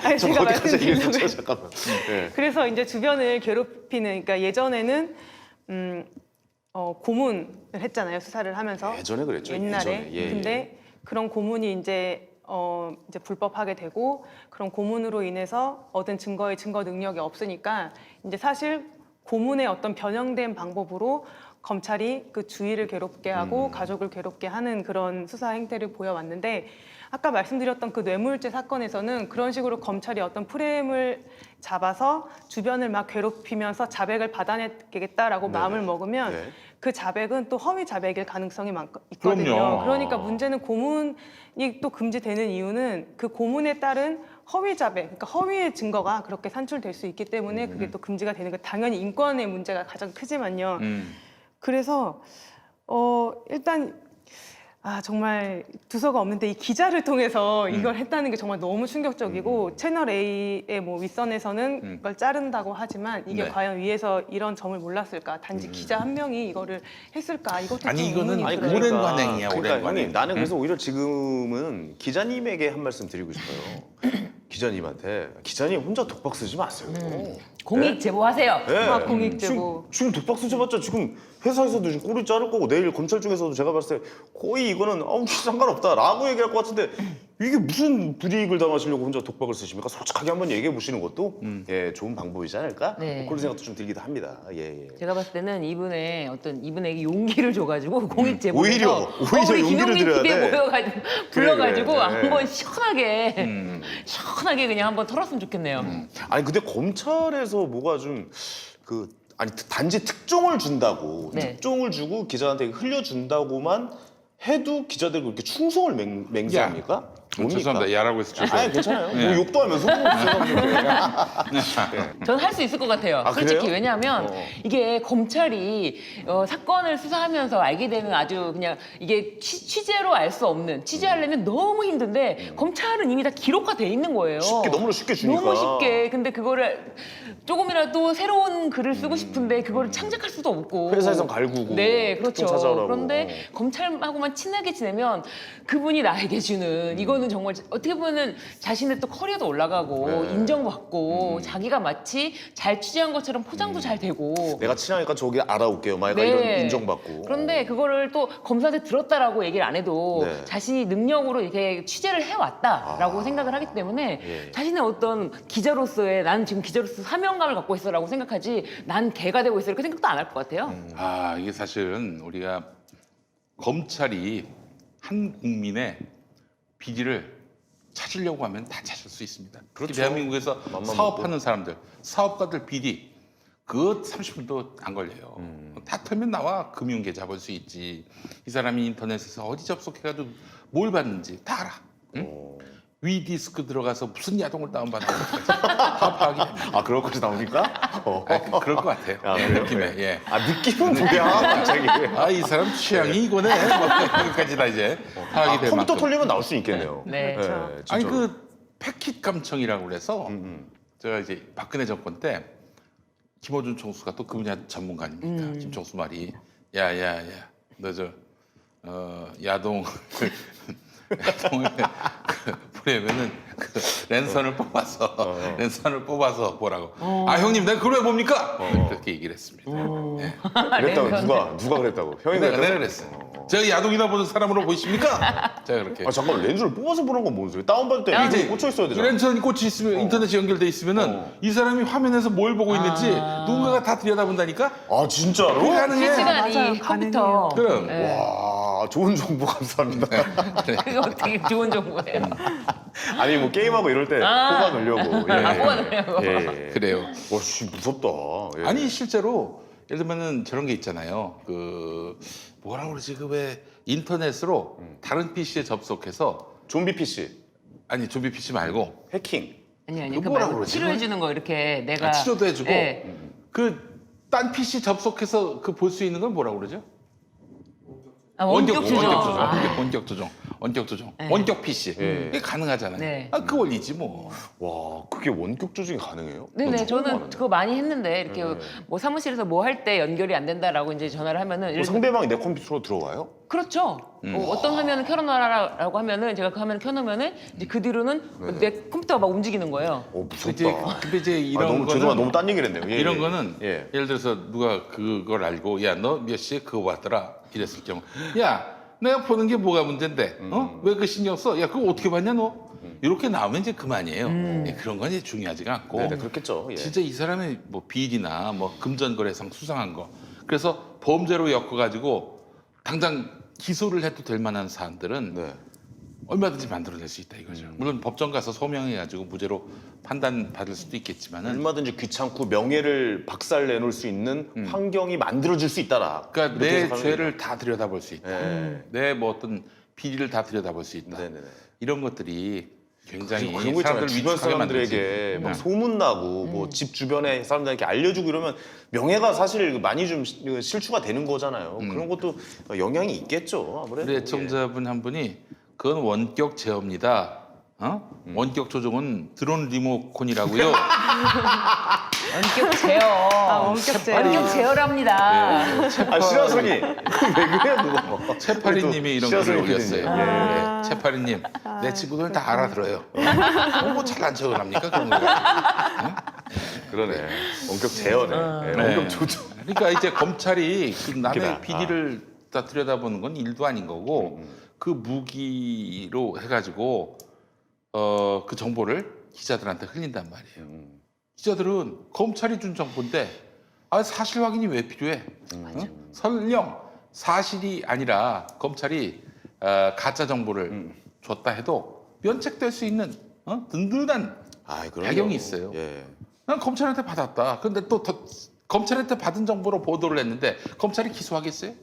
아니, 제가 어디까지 얘기했었죠? 말씀드리면 잠깐만. 네. 그래서 이제 주변을 괴롭히는, 그러니까 예전에는 고문을 했잖아요, 수사를 하면서. 예전에 그랬죠. 옛날에. 예전에. 예, 근데 그런 고문이 이제 불법하게 되고, 그런 고문으로 인해서 얻은 증거 능력이 없으니까 이제 사실 고문의 어떤 변형된 방법으로 검찰이 그 주위를 괴롭게 하고 가족을 괴롭게 하는 그런 수사 행태를 보여왔는데, 아까 말씀드렸던 그 뇌물죄 사건에서는 그런 식으로 검찰이 어떤 프레임을 잡아서 주변을 막 괴롭히면서 자백을 받아내겠다라고 네네. 마음을 먹으면 네. 그 자백은 또 허위 자백일 가능성이 있거든요. 그럼요. 그러니까 문제는 고문이 또 금지되는 이유는 그 고문에 따른 허위 자백, 그러니까 허위의 증거가 그렇게 산출될 수 있기 때문에 그게 또 금지가 되는 거. 당연히 인권의 문제가 가장 크지만요. 그래서 일단 정말 두서가 없는데 이 기자를 통해서 이걸 했다는 게 정말 너무 충격적이고, 채널 A의 뭐 윗선에서는 이걸 자른다고 하지만 이게 네. 과연 위에서 이런 점을 몰랐을까? 단지 기자 한 명이 이거를 했을까? 이것도 아니, 좀 이거는 의문이 아니, 들어요. 오랜 관행이야, 오랜 그러니까 관행. 형님, 나는 그래서 오히려 지금은 기자님에게 한 말씀 드리고 싶어요. 기자님한테 기자님 혼자 독박 쓰지 마세요. 공익 제보하세요. 네. 공익 제보. 지금 독박 쓰셔봤자 지금 회사에서도 지금 꼬리 자를 거고 내일 검찰 쪽에서도 제가 봤을 때 거의 이거는 상관없다라고 얘기할 것 같은데, 이게 무슨 불이익을 당하시려고 혼자 독박을 쓰십니까? 솔직하게 한번 얘기해 보시는 것도 예, 좋은 방법이지 않을까? 네. 그런 생각도 좀 들기도 합니다. 예, 예. 제가 봤을 때는 이분에게 용기를 줘가지고 공익 제보해서 오히려 용기를 김용민 드려야 TV에 돼. 모여가지고 불러가지고 그래. 한번 시원하게 그냥 한번 털었으면 좋겠네요. 아니 근데 검찰에서 뭐가 좀 단지 특종을 준다고 네. 특종을 주고 기자한테 흘려준다고만 해도 기자들 그렇게 충성을 맹세합니까? 뭡니까? 죄송합니다. 야라고 해서 죄송해요. 아니 괜찮아요. 뭐 욕도 하면서 저는 할 수 있을 것 같아요. 아, 솔직히 그래요? 왜냐하면 이게 검찰이 사건을 수사하면서 알게 되는 아주 그냥 이게 취재로 알 수 없는, 취재하려면 너무 힘든데 검찰은 이미 다 기록화돼 있는 거예요. 너무나 쉽게 주니까. 너무 쉽게. 근데 그거를 조금이라도 새로운 글을 쓰고 싶은데 그거를 창작할 수도 없고. 회사에선 갈구고 네, 그렇죠. 특종 찾아오라고. 그런데 검찰하고만 친하게 지내면 그분이 나에게 주는 이거는 정말 어떻게 보면 자신의 또 커리어도 올라가고 네. 인정받고 자기가 마치 잘 취재한 것처럼 포장도 잘 되고. 내가 친하니까 저기 알아올게요. 막 약간 이런 네. 인정받고. 그런데 그거를 또 검사한테 들었다라고 얘기를 안 해도 네. 자신이 능력으로 이렇게 취재를 해왔다라고 생각을 하기 때문에 예. 자신의 어떤 기자로서의 난 지금 기자로서 사명감을 갖고 있어라고 생각하지 난 개가 되고 있어 이렇게 생각도 안 할 것 같아요. 이게 사실은 우리가 검찰이 한 국민의 비리를 찾으려고 하면 다 찾을 수 있습니다. 특히 그렇죠. 대한민국에서 맘만 사업하는 사람들, 사업가들 비리 그거 30분도 안 걸려요. 다 털면 나와. 금융계좌 볼 수 있지. 이 사람이 인터넷에서 어디 접속해가지고 뭘 봤는지 다 알아. 응? 위 디스크 들어가서 무슨 야동을 다운받았는지 다 파악이 됩니다. 그럴 것이 나옵니까? 그럴 것 같아요. 그래요? 느낌에. 예. 느낌은 뭐야 갑자기. 이 사람 취향이 이거네. 뭐 여기까지 다 이제 파악이 될 컴퓨터 만큼. 털리면 나올 수 있겠네요. 네. 그렇죠. 아니 진짜로. 그 패킷 감청이라고 그래서 제가 이제 박근혜 정권 때 김어준 총수가 또 그 분야 전문가 아닙니까? 김 총수 말이 야야야 너 저 야동 야동을 프레임에는 랜선을 뽑아서 보라고. 형님 내가 그걸 왜 봅니까? 그렇게 얘기를 했습니다. 네. 그랬다고 누가 그랬다고? 형이 내가 그랬다고? 그랬어요. 제가 야동이나 보는 사람으로 보이십니까? 제가 그렇게. 잠깐만 렌즈를 뽑아서 보는 건 뭔 소리야? 다운받을 때 렌즈에 꽂혀 있어야 되잖아. 랜선이 꽂혀 있으면 인터넷이 연결돼 있으면은 이 사람이 화면에서 뭘 보고 있는지 누군가가 다 들여다본다니까. 진짜로? 그게 가능해. 실시간이 맞아요. 컴퓨터. 그럼. 네. 와, 아, 좋은 정보 감사합니다. 그게 어떻게 좋은 정보예요? 아니 뭐 게임하고 이럴 때 뽑아 놓으려고. 뽑아 놓으려고. 예. 그래요. 와, 씨 무섭다. 예. 아니 실제로 예를 들면은 저런 게 있잖아요. 그 뭐라 그러지? 그 왜 인터넷으로 다른 PC에 접속해서 좀비 PC, 아니 좀비 PC 말고 해킹. 아니 이거 그 뭐라 말고 그러지? 치료해 주는 거 이렇게 내가 치료도 해주고 네. 그 딴 PC 접속해서 그 볼 수 있는 걸 뭐라 그러죠? 아, 원격 조정. 원격 조정. 원격 조정. 네. 원격 PC. 예. 이게 가능하잖아요. 네. 아, 그 원리지 뭐. 와, 그게 원격 조정이 가능해요? 네네, 난 처음 저는 알았네. 그거 많이 했는데 이렇게 네. 뭐 사무실에서 뭐 할 때 연결이 안 된다라고 이제 전화를 하면은 뭐 예를 들어- 상대방이 내 컴퓨터로 들어와요? 그렇죠. 어떤 화면을 켜놓으라고 하면은 제가 그 화면을 켜놓으면은 이제 그 뒤로는 내 컴퓨터가 막 움직이는 거예요. 무섭다. 근데 이제 이런 너무 거는 죄송한 너무 딴 얘기를 했네요. 예, 이런 예. 거는 예. 예를 들어서 누가 그걸 알고 야 너 몇 시에 그거 왔더라 이랬을 경우 야 내가 보는 게 뭐가 문제인데 왜 그 신경 써? 야 그거 어떻게 봤냐 너? 이렇게 나오면 이제 그만이에요. 예, 그런 건 이제 중요하지가 않고 네, 그렇겠죠. 예. 진짜 이 사람의 뭐 비리나 뭐 금전거래상 수상한 거 그래서 범죄로 엮어가지고 당장 기소를 해도 될 만한 사안들은 네. 얼마든지 만들어낼 수 있다 이거죠. 물론 법정 가서 소명해가지고 무죄로 판단받을 수도 있겠지만은 얼마든지 귀찮고 명예를 박살 내놓을 수 있는 환경이 만들어질 수 있다라. 그러니까 이렇게 내 해석하면 죄를 다 들여다볼 수 있다. 예. 내 뭐 어떤 비리를 다 들여다볼 수 있다. 네네네. 이런 것들이 굉장히 그런 거 있잖아요. 사람들을 주변 위축하게 사람들에게 만들지. 막 소문 나고 뭐 집 주변에 사람들에게 알려주고 이러면 명예가 사실 많이 좀 실추가 되는 거잖아요. 그런 것도 영향이 있겠죠. 아무래도. 우리 애청자분 한 분이 그건 원격 제어입니다. 원격 조정은 드론 리모컨이라고요. 원격 제어. 원격 제어. 원격 제어랍니다. 예. 아, 시라소니. 왜 그래요, 그거? 채파리님이 이런 글을 시라소니 올렸어요. PD님. 예. 네, 채파리님, 내 친구들 다 알아들어요. 뭐 잘난 척을 합니까 그런 거? 그러네. 원격 제어네. 예, 네. 원격 조정. 그러니까 이제 검찰이 그 남의 웃기다. 비리를 다 들여다보는 건 일도 아닌 거고 그 무기로 해가지고 그 정보를 기자들한테 흘린단 말이에요. 기자들은 검찰이 준 정보인데 사실 확인이 왜 필요해? 설령 사실이 아니라 검찰이 가짜 정보를 줬다 해도 면책될 수 있는 든든한 아, 배경이 있어요. 예. 난 검찰한테 받았다. 근데 또 검찰한테 받은 정보로 보도를 했는데 검찰이 기소하겠어요?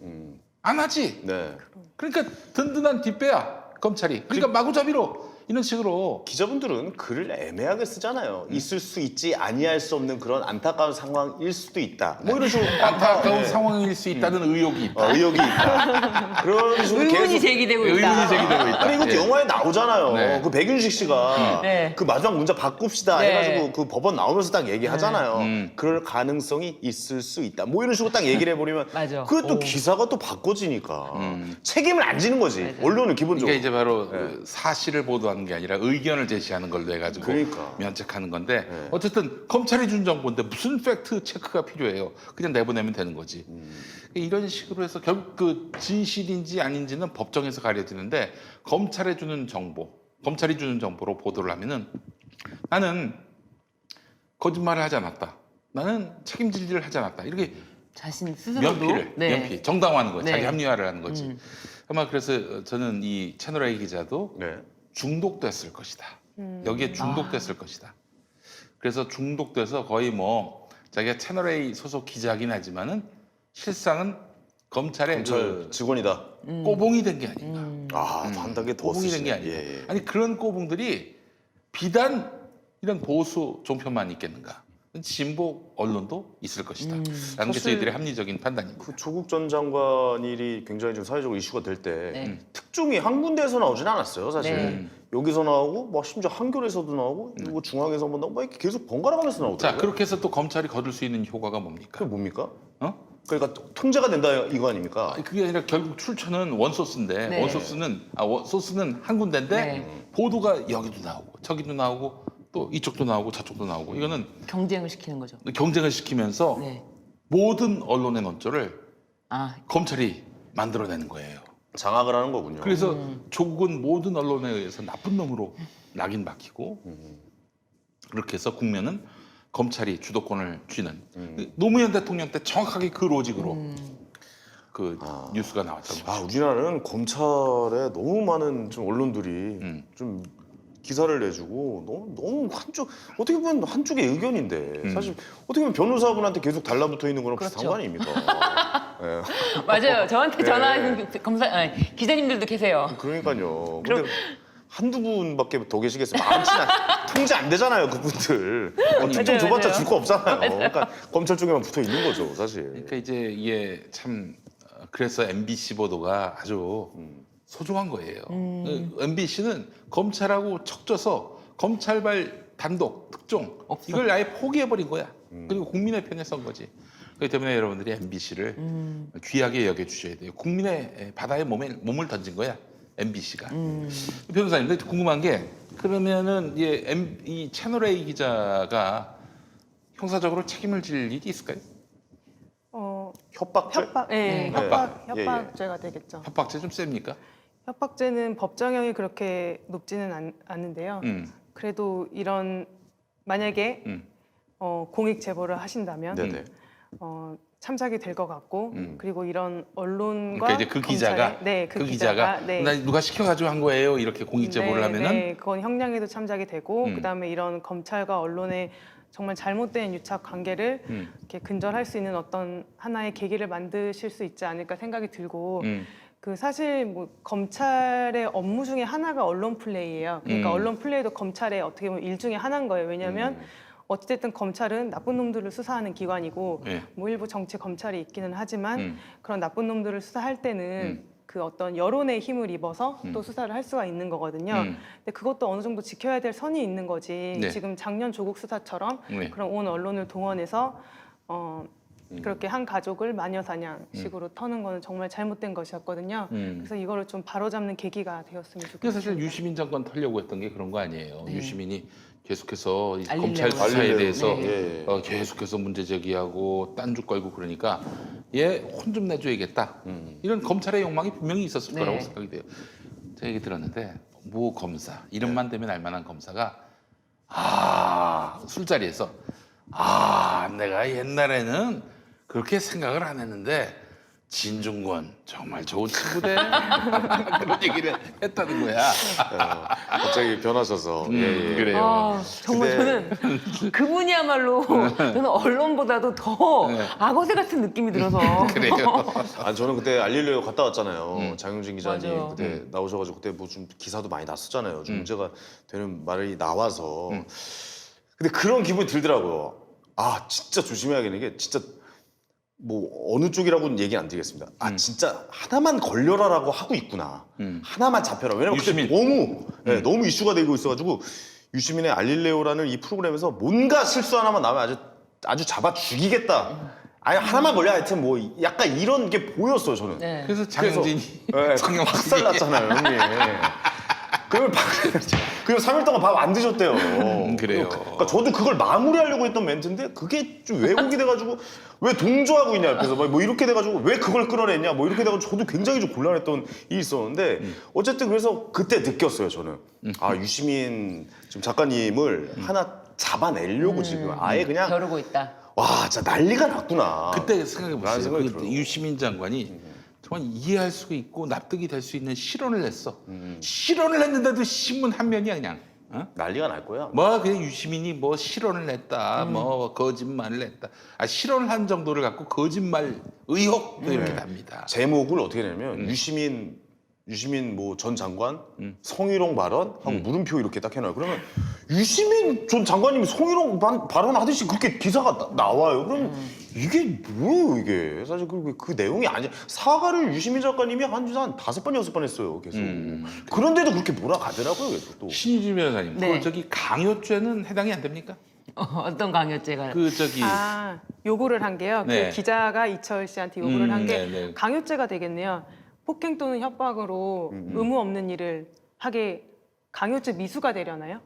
안 하지. 네. 그러니까 든든한 뒷배야 검찰이. 그러니까 마구잡이로 이런 식으로 기자분들은 글을 애매하게 쓰잖아요. 있을 수 있지 아니할 수 없는 그런 안타까운 상황일 수도 있다. 뭐 이런 식으로 안타까운 네. 상황일 수 있다는 의혹이 있다. 의혹이 있다. 그런 식으로 의문이 계속 제기되고 있다. 의문이 제기되고 있다. 아니 이것도 예. 영화에 나오잖아요. 네. 그 백윤식 씨가 네. 그 마지막 문제 바꿉시다 네. 해가지고 그 법원 나오면서 딱 얘기하잖아요. 그럴 가능성이 있을 수 있다. 뭐 이런 식으로 딱 얘기를 해버리면 맞아. 그게 또 오. 기사가 또 바꿔지니까 책임을 안 지는 거지. 언론은 기본적으로. 그러니까 이제 바로 사실을 보도하는 게 아니라 의견을 제시하는 걸로 해가지고 그러니까. 면책하는 건데 어쨌든 검찰이 준 정보인데 무슨 팩트 체크가 필요해요. 그냥 내보내면 되는 거지. 이런 식으로 해서 결국 그 진실인지 아닌지는 법정에서 가려지는데 검찰이 주는 정보로 보도를 하면은 나는 거짓말을 하지 않았다. 나는 책임질 일을 하지 않았다. 이렇게 자신 스스로도 면피, 정당화하는 거지. 네. 자기 합리화를 하는 거지. 아마 그래서 저는 이 채널A 기자도 네. 중독됐을 것이다. 여기에 중독됐을 것이다. 그래서 중독돼서 거의 뭐 자기가 채널A 소속 기자긴 하지만은 실상은 검찰의 검찰 직원이다. 꼬봉이 된 게 아닌가. 한 단계 더 꼬봉이 된 쓰시네. 게 아닌가. 예, 예. 아니 그런 꼬봉들이 비단 이런 보수 종편만 있겠는가. 진보 언론도 있을 것이다. 라는 게 사실 저희들의 합리적인 판단입니다. 그 조국 전 장관 일이 굉장히 좀 사회적으로 이슈가 될 때 네. 특종이 한 군데에서 나오진 않았어요, 사실. 네. 여기서 나오고, 뭐 심지어 한겨레에서도 나오고, 뭐 중앙에서 한번 나오고, 막 이렇게 계속 번갈아가면서 자, 나오더라고요. 그렇게 해서 또 검찰이 거둘 수 있는 효과가 뭡니까? 그게 뭡니까? 어? 그러니까 통제가 된다 이거 아닙니까? 아니, 그게 아니라 결국 출처는 원소스인데 네. 원소스는 한 군데인데 네. 보도가 여기도 나오고 저기도 나오고 또 이쪽도 나오고 저쪽도 나오고 이거는 경쟁을 시키는 거죠. 경쟁을 시키면서 네. 모든 언론의 논조를 아, 검찰이 만들어내는 거예요. 장악을 하는 거군요. 그래서 조국은 모든 언론에 의해서 나쁜 놈으로 낙인 박히고 그렇게 해서 국면은 검찰이 주도권을 쥐는 노무현 대통령 때 정확하게 그 로직으로 그 뉴스가 나왔던 거죠. 우리나라는 검찰에 너무 많은 좀 언론들이 좀 기사를 내주고 너무 한쪽 어떻게 보면 한쪽의 의견인데 사실 어떻게 보면 변호사분한테 계속 달라붙어 있는 거랑 비슷한 거 아닙니까? 예. 맞아요. 저한테 전화하는 기자님들도 계세요. 그러니까요. 근데 한두 분밖에 더 계시겠어요. 많지는 통제 안 되잖아요, 그분들. 특종 줘봤자 맞아요. 줄 거 없잖아요. 그러니까 검찰 쪽에만 붙어 있는 거죠, 사실. 그러니까 이제 이게 참 그래서 MBC 보도가 아주 소중한 거예요. MBC는 검찰하고 척져서 검찰발 단독 특종 이걸 아예 포기해버린 거야. 그리고 국민의 편에 선 거지. 그렇기 때문에 여러분들이 MBC를 귀하게 여겨주셔야 돼요. 국민의 바다에 몸을 던진 거야. MBC가. 변호사님, 근데 궁금한 게 그러면은 이 채널A 기자가 형사적으로 책임을 질 일이 있을까요? 협박죄? 네, 협박죄가 되겠죠. 협박죄 좀 셉니까? 협박죄는 법정형이 그렇게 높지는 않는데요. 그래도 이런 만약에 공익 제보를 하신다면 네네. 참작이 될 것 같고 그리고 이런 언론과 그러니까 이제 그 기자가 그 기자가 나 누가 시켜가지고 한 거예요 이렇게 공익 제보를 하면은 네, 그건 형량에도 참작이 되고 그다음에 이런 검찰과 언론의 정말 잘못된 유착 관계를 이렇게 근절할 수 있는 어떤 하나의 계기를 만드실 수 있지 않을까 생각이 들고 그 사실 뭐 검찰의 업무 중에 하나가 언론 플레이예요. 그러니까 언론 플레이도 검찰의 어떻게 보면 일 중에 하나인 거예요. 왜냐하면 어찌됐든 검찰은 나쁜 놈들을 수사하는 기관이고 뭐 일부 정치 검찰이 있기는 하지만 그런 나쁜 놈들을 수사할 때는 그 어떤 여론의 힘을 입어서 또 수사를 할 수가 있는 거거든요. 근데 그것도 어느 정도 지켜야 될 선이 있는 거지. 네. 지금 작년 조국 수사처럼 네. 그런 온 언론을 동원해서 그렇게 한 가족을 마녀사냥식으로 터는 거는 정말 잘못된 것이었거든요. 그래서 이거를 좀 바로잡는 계기가 되었으면 좋겠습니다. 그래서 사실 유시민 장관 털려고 했던 게 그런 거 아니에요. 유시민이 계속해서 이 알리려고 검찰 수사에 알리려고. 대해서 네. 계속해서 문제 제기하고 딴죽 걸고 그러니까 얘 혼 좀 내줘야겠다. 이런 검찰의 욕망이 분명히 있었을 네. 거라고 생각이 돼요. 제가 얘기 들었는데 모 검사 이름만 대면 알만한 검사가 술자리에서 내가 옛날에는 그렇게 생각을 안 했는데 진중권 정말 좋은 친구대 그런 얘기를 했다는 거야. 갑자기 변하셔서. 그래요. 정말 근데- 저는 그분이야말로 저는 언론보다도 더 악어새 같은 느낌이 들어서 그래요. 저는 그때 알릴레오 갔다 왔잖아요. 장용진 기자님 맞아요. 그때 나오셔가지고 그때 뭐 좀 기사도 많이 났었잖아요. 좀 문제가 되는 말이 나와서. 근데 그런 기분이 들더라고요. 진짜 조심해야겠는 게 진짜 뭐 어느 쪽이라고는 얘기 안 드리겠습니다. 진짜 하나만 걸려라라고 하고 있구나. 하나만 잡혀라. 왜냐면 그때 유시민. 너무 이슈가 되고 있어가지고 유시민의 알릴레오라는 이 프로그램에서 뭔가 실수 하나만 나면 아주 잡아 죽이겠다. 아니 하나만 걸려 하여튼 뭐 약간 이런 게 보였어요 저는. 네. 그래서 장영진이 박살 났잖아요 형님. 그걸 3일 동안 밥 안 드셨대요. 그래요. 그러니까 저도 그걸 마무리하려고 했던 멘트인데 그게 좀 왜곡이 돼가지고 왜 동조하고 있냐 옆에서 뭐 이렇게 돼가지고 왜 그걸 끌어냈냐 뭐 이렇게 돼가지고 저도 굉장히 좀 곤란했던 일이 있었는데 어쨌든 그래서 그때 느꼈어요 저는. 유시민 지금 작가님을 하나 잡아내려고 지금 아예 그냥 겨루고 있다. 와 진짜 난리가 났구나. 그때 생각해 라는 보세요. 생각이 그 들어요. 유시민 장관이 정말 이해할 수 있고 납득이 될 수 있는 실언을 했어. 실언을 했는데도 신문 한 면이야 그냥. 난리가 날 거야. 뭐 그냥 유시민이 뭐 실언을 했다, 뭐 거짓말을 했다. 실언을 한 정도를 갖고 거짓말 의혹도 이렇게 납니다. 제목을 어떻게 내냐면 유시민 뭐 전 장관 성희롱 발언하고 물음표 이렇게 딱 해놔요. 그러면 유시민 전 장관님이 성희롱 발언하듯이 그렇게 기사가 나와요. 그러면 이게 뭐예요 이게? 사실 그 내용이 아니 사과를 유시민 작가님이 한 5번 6번 했어요 계속. 그런데도 그렇게 몰아가더라고요 계속 또. 신유진 변호사님, 네. 그 저기 강요죄는 해당이 안 됩니까? 어떤 강요죄가 그 저기 요구를 한 게요. 네. 그 기자가 이철 씨한테 요구를 한 게 네. 강요죄가 되겠네요. 폭행 또는 협박으로 의무 없는 일을 하게 강요죄 미수가 되려나요?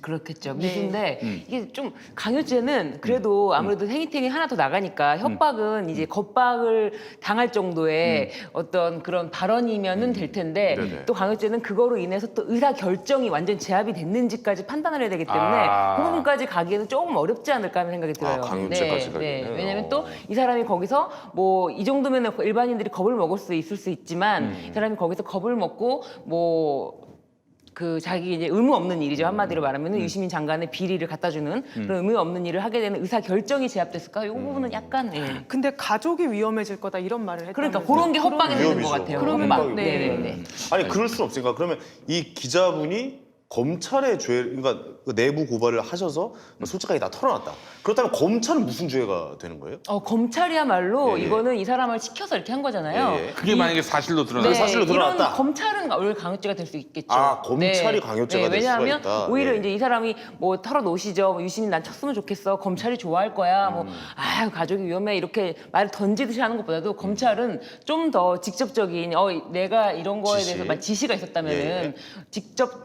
그렇겠죠. 네. 미수인데 이게 좀 강요죄는 그래도 아무래도 행위탱이 하나 더 나가니까 협박은 이제 겁박을 당할 정도의 어떤 그런 발언이면은 될 텐데 네네. 또 강요죄는 그거로 인해서 또 의사 결정이 완전 제압이 됐는지까지 판단을 해야 되기 때문에 아. 그 부분까지 가기에는 조금 어렵지 않을까 하는 생각이 들어요. 강요죄까지 가기에는. 왜냐면 또 이 사람이 거기서 뭐 이 정도면 일반인들이 겁을 먹을 수 있을 수 있지만 이 사람이 거기서 겁을 먹고 뭐 그 자기 이제 의무 없는 일이죠. 한마디로 말하면 유시민 장관의 비리를 갖다 주는 그런 의무 없는 일을 하게 되는 의사 결정이 제압됐을까? 이 부분은 약간 근데 가족이 위험해질 거다 이런 말을 했다. 그러니까 그런 게 협박이 되는 것 위험이죠. 같아요. 그러면 협박. 네. 네네네. 아니 그럴 수는 없으니까 그러면 이 기자분이 검찰의 죄, 그러니까 그 내부 고발을 하셔서 솔직하게 다 털어놨다. 그렇다면 검찰은 무슨 죄가 되는 거예요? 검찰이야말로 예, 예. 이거는 이 사람을 시켜서 이렇게 한 거잖아요. 예, 예. 그게 만약에 사실로 네, 드러나면 사실로 드러났다. 이런 검찰은 오히려 강요죄가 될 수 있겠죠. 아, 검찰이 강요죄가 될 수가 왜냐하면 있다. 오히려 예. 이제 이 사람이 뭐 털어놓으시죠. 뭐 유시민 난 쳤으면 좋겠어. 검찰이 좋아할 거야. 뭐 가족이 위험해 이렇게 말을 던지듯이 하는 것보다도 검찰은 좀 더 직접적인 내가 이런 거에 지시. 대해서 막 지시가 있었다면은 예. 직접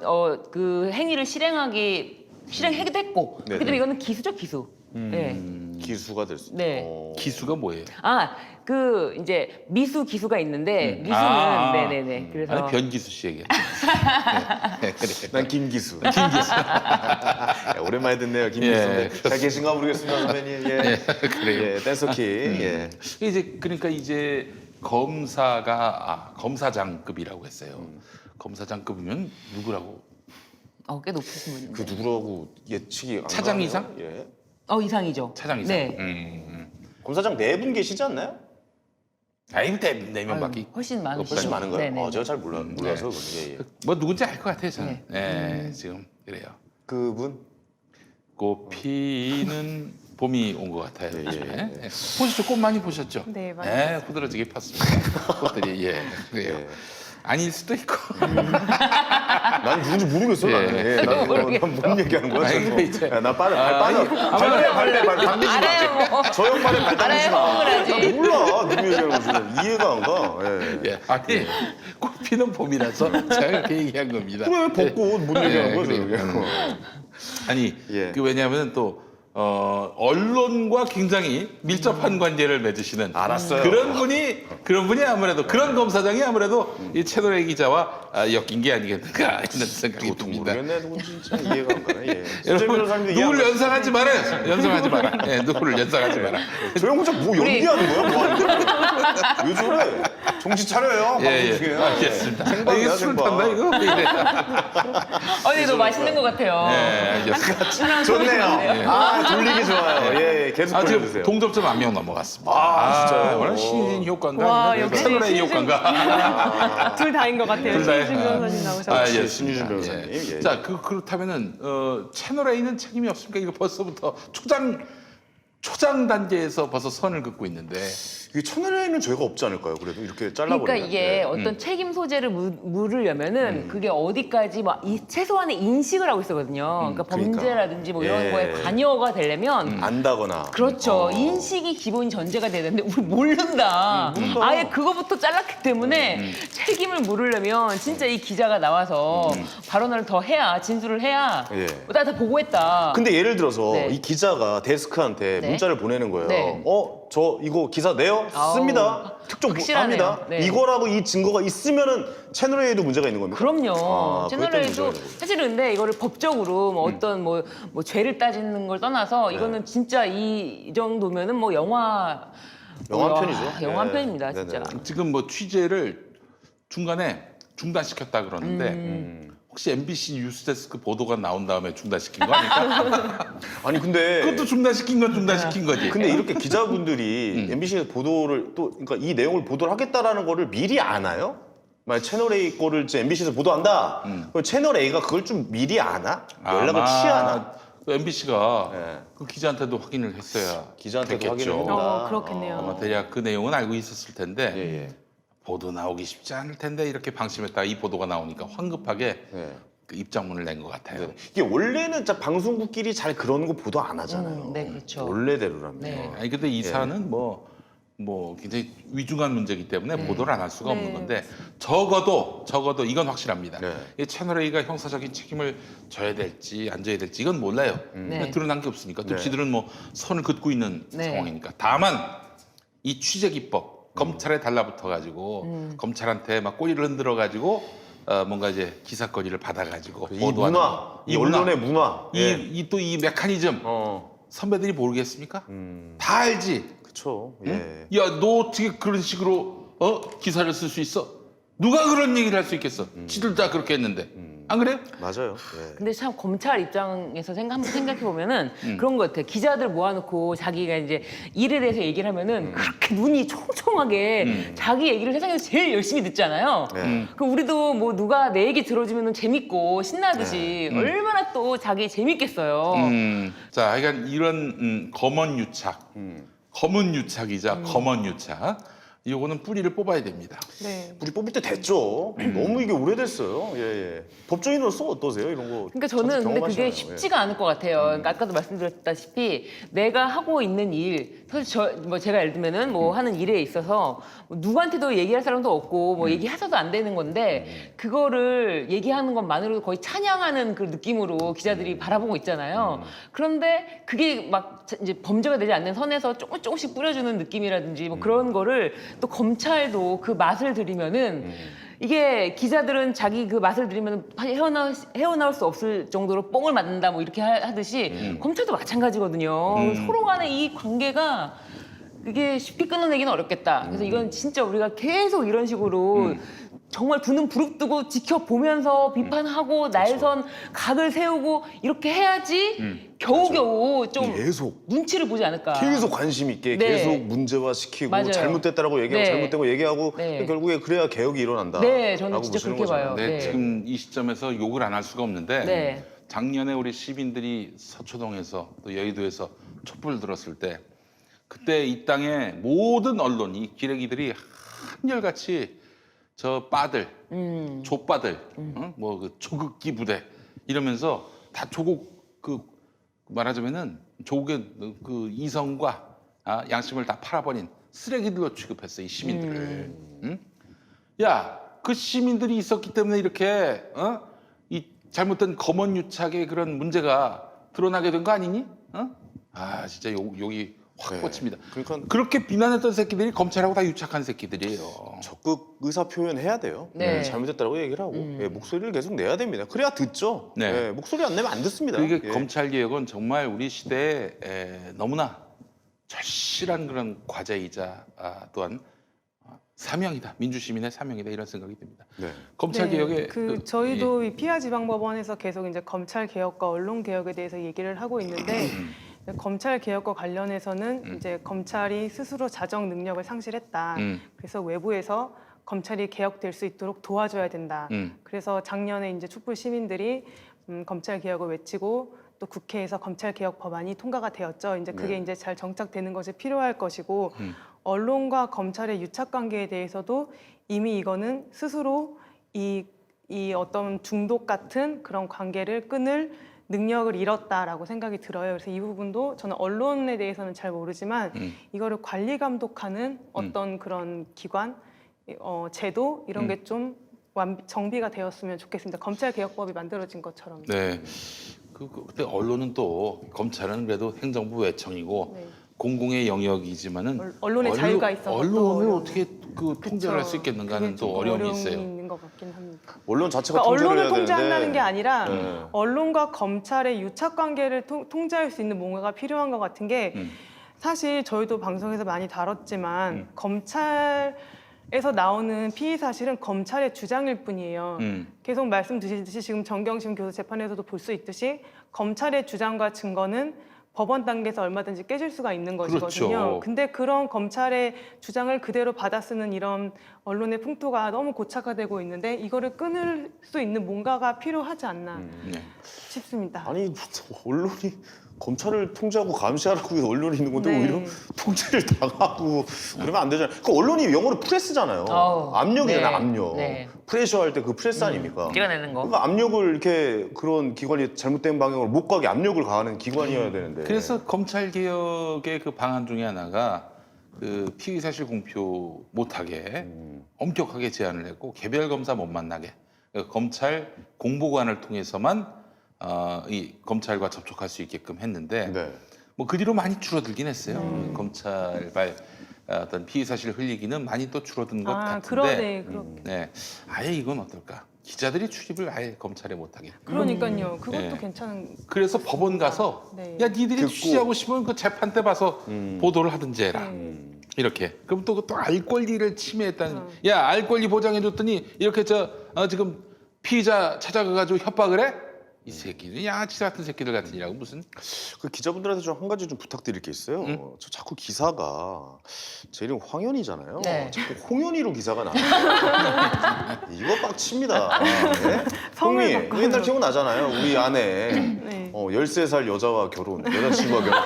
그 행위를 실행하기도 했고 그렇기 네네. 때문에 이거는 기수죠 기수. 네. 기수가 될 수. 네. 기수가 뭐예요? 그 이제 미수 기수가 있는데 미수는 아. 네네네. 그래서 아니 변기수 씨 얘기. 네, 그래. 난 김기수. 김기수. 오랜만에 듣네요, 김기수. 예, 잘 계신가 모르겠습니다, 선배님. 예, 그래요. 예, 댄서키. 예. 이제 그러니까 이제 검사가 검사장급이라고 했어요. 검사장급이면 누구라고? 꽤 높으신 분인데. 그 누구라고 예측이 안 차장 가네요. 이상? 예. 이상이죠. 차장 이상. 네. 검사장 네 분 계시지 않나요? 아니 네 명밖에. 훨씬 많으시죠. 훨씬 많은가요? 네네. 제가 잘 몰라서 예, 예. 뭐 누군지 알 것 같아요 저는. 네. 지금 그래요. 그분? 꽃피는 봄이 온 것 같아요. 예, 요즘에. 예, 예. 보셨죠? 꽃 많이 보셨죠? 네, 많이 후들어지게 폈습니다. 꽃들이 그래요. 예. 아닐 수도 있고. 난 누군지 모르겠어. 예. 나는. 예, 난뭔 얘기하는 거야? 아니, 저거. 근데 이제- 야, 나 빠져. 발 담기지 마. 저 양반에 발 담기지 마. 알아요, 나 몰라. 누구 얘기하는 건지 이해가 안 가. 예. 예. 아니 꽃피는 봄이라서 제가 그렇게 얘기한 겁니다. 그래 벚꽃 뭔 얘기하는 거야? 그래요. 저게. 아니 예. 그 왜냐하면 또 언론과 굉장히 밀접한 관계를 맺으시는 알았어요. 그런 분이 아무래도 그런 검사장이 아무래도 이 채널A 기자와 엮인 게 아니겠는가 이런 생각이 그것도 듭니다. 모르겠네. 누군지 진짜 이해가 안 가네. 예. 여러분 변호사님도 누구를 이해 안 연상하지 말아요. 연상하지 마라. 예, 누구를 연상하지 마라. 가. 저 형 혼자 뭐 연기하는 거야? 뭐 하는 거야? 왜 저래? 정신 차려요. 예, 방송 중에. 예. 알겠습니다. 생방이야, 이게 술 생방. 판다 이거? 이래. 근데 너무 맛있는 것 같아요. 예, 알겠습니다. 좋네요. 돌리기 좋아요. 예, 계속 지금 보여주세요. 동접점 1명 넘어갔습니다. 진짜요? 오늘 신인 효과인가? 와, 아니면 역시 채널A 신인- 효과인가? 둘 다인 것 같아요. 둘 다예요. 신유진 변호사님 나오셔서. 예, 신유진 변호사님. 예. 자, 그렇다면은 채널A는 책임이 없습니까? 이거 벌써부터 초장 단계에서 벌써 선을 긋고 있는데. 이게 채널에는 죄가 없지 않을까요? 그래도 이렇게 잘라버리면. 그러니까 이게 예. 어떤 책임 소재를 물으려면은 그게 어디까지 최소한의 인식을 하고 있거든요. 그러니까 그러니까. 범죄라든지 뭐 이런 예. 거에 관여가 되려면 안다거나. 그렇죠. 인식이 기본 전제가 돼야 되는데 우리 모른다. 아예 그거부터 잘랐기 때문에 책임을 물으려면 진짜 이 기자가 나와서 발언을 더 해야 진술을 해야 예. 나 다 보고했다. 근데 예를 들어서 네. 이 기자가 데스크한테 네. 문자를 보내는 거예요. 네. 저 이거 기사 내요? 아우, 씁니다. 특종 확실하네요. 합니다. 네. 이거라고 이 증거가 있으면은 채널A에도 문제가 있는 겁니까? 그럼요. 그것 때문에 채널A도 문제가 있는 거예요. 사실은 근데 이거를 법적으로 뭐 어떤 뭐 죄를 따지는 걸 떠나서 이거는 진짜 이 정도면은 뭐 영화 영화 한 편이죠. 영화 한 예. 편입니다, 네네. 진짜. 지금 뭐 취재를 중간에 중단시켰다 그러는데 혹시 MBC 뉴스데스크 보도가 나온 다음에 중단시킨 거 아닐까? 아니 근데 그것도 중단시킨 건 중단시킨 거지. 근데 이렇게 기자분들이 MBC에서 보도를 또 그러니까 이 내용을 보도를 하겠다라는 거를 미리 아나요? 만약 채널A 거를 이제 MBC에서 보도한다. 그럼 채널A가 그걸 좀 미리 아나? 연락을 취하나? MBC가 예. 그 기자한테도 확인을 했어야 기자한테도 됐겠죠. 확인을 했다. 그렇겠네요. 아마 대략 그 내용은 알고 있었을 텐데 예, 예. 보도 나오기 쉽지 않을 텐데 이렇게 방심했다가 이 보도가 나오니까 황급하게 예. 그 입장문을 낸 것 같아요. 이게 원래는 진짜 방송국끼리 잘 그런 거 보도 안 하잖아요. 네, 그렇죠. 원래대로라면. 네. 아니 근데 이 사안은 뭐 뭐 굉장히 위중한 문제이기 때문에 보도를 안 할 수가 없는 네. 건데 적어도 이건 확실합니다. 네. 이 채널 A가 형사적인 책임을 져야 될지 안 져야 될지 이건 몰라요. 네. 드러난 게 없으니까 또 네. 지들은 뭐 선을 긋고 있는 네. 상황이니까. 다만 이 취재 기법 검찰에 달라붙어 가지고 검찰한테 막 꼬리를 흔들어 가지고 뭔가 이제 기사거리를 받아 가지고 이 문화, 이 언론의 문화. 예. 이 또 이 메커니즘 선배들이 모르겠습니까? 다 알지. 그렇죠. 예. 야, 너 어떻게 그런 식으로 기사를 쓸 수 있어? 누가 그런 얘기를 할 수 있겠어? 지들 다 그렇게 했는데. 안 그래요? 맞아요. 예. 근데 참 검찰 입장에서 한번 생각해 보면은 그런 것 같아. 기자들 모아놓고 자기가 이제 일에 대해서 얘기를 하면은 그렇게 눈이 총총하게 자기 얘기를 세상에서 제일 열심히 듣잖아요. 그럼 우리도 뭐 누가 내 얘기 들어주면은 재밌고 신나듯이 얼마나 또 자기 재밌겠어요. 자, 하여간 이런 검언 유착, 검은 유착이자 검언 유착. 이거는 뿌리를 뽑아야 됩니다. 네. 우리 뽑을 때 됐죠. 너무 이게 오래됐어요. 예, 예. 법조인으로서 어떠세요? 이런 거. 그러니까 저는 근데 그게 경험하시나요? 쉽지가 않을 것 같아요. 그러니까 아까도 말씀드렸다시피 내가 하고 있는 일, 사실 뭐 제가 예를 들면은 뭐 하는 일에 있어서 뭐 누구한테도 얘기할 사람도 없고 뭐 얘기해서도 안 되는 건데 그거를 얘기하는 것만으로도 거의 찬양하는 그 느낌으로 기자들이 바라보고 있잖아요. 그런데 그게 막 이제 범죄가 되지 않는 선에서 조금씩 뿌려주는 느낌이라든지 뭐 그런 거를 또 검찰도 그 맛을 들이면은 이게 기자들은 자기 그 맛을 들이면 헤어나올 수 없을 정도로 뽕을 맞는다 뭐 이렇게 하듯이 검찰도 마찬가지거든요. 서로 간의 이 관계가 이게 쉽게 끊어내기는 어렵겠다. 그래서 이건 진짜 우리가 계속 이런 식으로 정말 두 눈 부릅뜨고 지켜보면서 비판하고 날선 각을 세우고 이렇게 해야지 겨우겨우 좀 계속. 눈치를 보지 않을까. 계속 관심 있게 네. 계속 문제화 시키고 맞아요. 잘못됐다라고 얘기하고 네. 잘못된 거 얘기하고 네. 결국에 그래야 개혁이 일어난다. 네, 저는 라고 진짜 보시는 그렇게 거잖아요. 봐요. 네, 네. 지금 이 시점에서 욕을 안 할 수가 없는데 네. 작년에 우리 시민들이 서초동에서 또 여의도에서 촛불을 들었을 때 그때 이 땅의 모든 언론이 기레기들이 한결같이 저 빠들, 족빠들, 뭐 그 조국기 부대 이러면서 다 조국 그 말하자면은 조국의 그 이성과 양심을 다 팔아버린 쓰레기들로 취급했어 이 시민들을. 응? 야, 그 시민들이 있었기 때문에 이렇게 이 잘못된 검언유착의 그런 문제가 드러나게 된 거 아니니? 아, 진짜 욕이 확 네. 꽂힙니다. 그러니까 그렇게 비난했던 새끼들이 검찰하고 다 유착한 새끼들이에요. 적극 의사 표현해야 돼요. 네. 잘못됐다고 얘기를 하고 예, 목소리를 계속 내야 됩니다. 그래야 듣죠. 네. 예, 목소리 안 내면 안 듣습니다. 이게 예. 검찰 개혁은 정말 우리 시대에 너무나 절실한 그런 과제이자 또한 사명이다. 민주시민의 사명이다 이런 생각이 듭니다. 네. 검찰 개혁의 저희도 이 피하지방법원에서 계속 이제 검찰 개혁과 언론 개혁에 대해서 얘기를 하고 있는데 검찰 개혁과 관련해서는 이제 검찰이 스스로 자정 능력을 상실했다. 그래서 외부에서 검찰이 개혁될 수 있도록 도와줘야 된다. 그래서 작년에 이제 촛불 시민들이 검찰 개혁을 외치고 또 국회에서 검찰 개혁 법안이 통과가 되었죠. 이제 그게 이제 잘 정착되는 것이 필요할 것이고 언론과 검찰의 유착 관계에 대해서도 이미 이거는 스스로 이 어떤 중독 같은 그런 관계를 끊을 능력을 잃었다라고 생각이 들어요. 그래서 이 부분도 저는 언론에 대해서는 잘 모르지만 이거를 관리 감독하는 어떤 그런 기관, 제도 이런 게 좀 정비가 되었으면 좋겠습니다. 검찰 개혁법이 만들어진 것처럼. 네. 그때 언론은 또 검찰은 그래도 행정부 외청이고 네. 공공의 영역이지만은 언론의 자유가 있어서 또 언론을 어려운- 어떻게 통제를 할 수 있겠는가는 그게 또 좀 어려움이 있어요. 있는 것 같긴 합니다. 언론 자체가 그러니까 통제를 언론을 해야 통제한다는 되는데 게 아니라 네. 언론과 검찰의 유착 관계를 통제할 수 있는 뭔가가 필요한 것 같은 게 사실 저희도 방송에서 많이 다뤘지만 검찰에서 나오는 피의 사실은 검찰의 주장일 뿐이에요. 계속 말씀드리듯이 지금 정경심 교수 재판에서도 볼 수 있듯이 검찰의 주장과 증거는 법원 단계에서 얼마든지 깨질 수가 있는 것이거든요. 그렇죠. 근데 그런 검찰의 주장을 그대로 받아쓰는 이런 언론의 풍토가 너무 고착화되고 있는데 이거를 끊을 수 있는 뭔가가 필요하지 않나 네. 싶습니다. 아니 언론이 검찰을 통제하고 감시하라고 언론이 있는 건데 네. 오히려 통제를 당하고 그러면 안 되잖아요. 그 언론이 영어로 프레스잖아요. 압력이잖아요. 네. 압력. 네. 프레셔 할 때 그 프레스 아닙니까? 찍어내는 거. 그러니까 압력을 이렇게 그런 기관이 잘못된 방향으로 못 가게 압력을 가하는 기관이어야 되는데. 그래서 검찰 개혁의 그 방안 중에 하나가 그 피의 사실 공표 못하게 엄격하게 제한을 했고 개별 검사 못 만나게 그러니까 검찰 공보관을 통해서만 이 검찰과 접촉할 수 있게끔 했는데 네. 뭐 그 뒤로 많이 줄어들긴 했어요. 검찰발 어떤 피의 사실 흘리기는 많이 또 줄어든 것 같은데. 그러네. 그렇게. 네, 아예 이건 어떨까? 기자들이 출입을 아예 검찰에 못하게. 그러니까요. 그것도 네. 괜찮은. 그래서 법원 가서 네. 야 니들이 듣고. 취재하고 싶으면 그 재판 때 봐서 보도를 하든지 해라. 이렇게. 그럼 또 알 권리를 침해했다는. 야 알 권리 보장해줬더니 이렇게 지금 피의자 찾아가가지고 협박을 해? 이 새끼들 양아치 같은 새끼들 같으니라고 무슨. 그 기자분들한테 좀 한 가지 좀 부탁드릴 게 있어요. 저 자꾸 기사가 제 이름 황현이잖아요. 네. 자꾸 홍현이로 기사가 나와요. 이거 빡칩니다. 네? 성을 형님, 바꿔요. 옛날 기억나잖아요. 우리 아내 네. 13살 여자와 결혼, 여자친구와 결혼.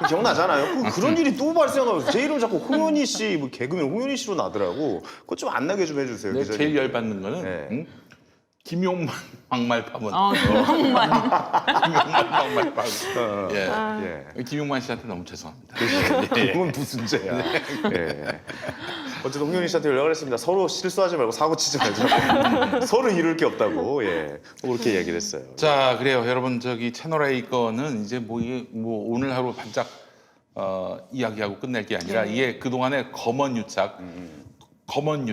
기억나잖아요. 그런 일이 또 발생하면서 제 이름 자꾸 홍현이 씨, 뭐 개그맨 홍현이 씨로 나더라고. 그거 좀 안 나게 좀 해주세요. 내가 기자님. 제일 열받는 거는 네. 응? 김용만 막말 파문. 정말. 김용만 막말 파문. 예. 예. 김용만 씨한테 너무 죄송합니다. 그건 무슨 죄야. 예. 어쨌든 홍현희 씨한테 연락을 했습니다. 서로 실수하지 말고 사고 치지 말자. 서로 이룰 게 없다고. 예. 그렇게 얘기를 했어요. 자, 그래요. 여러분 저기 채널 A 거는 이제 이게 오늘 하루 반짝 이야기하고 끝낼 게 아니라 이게 그 동안의 검은 유착, 검은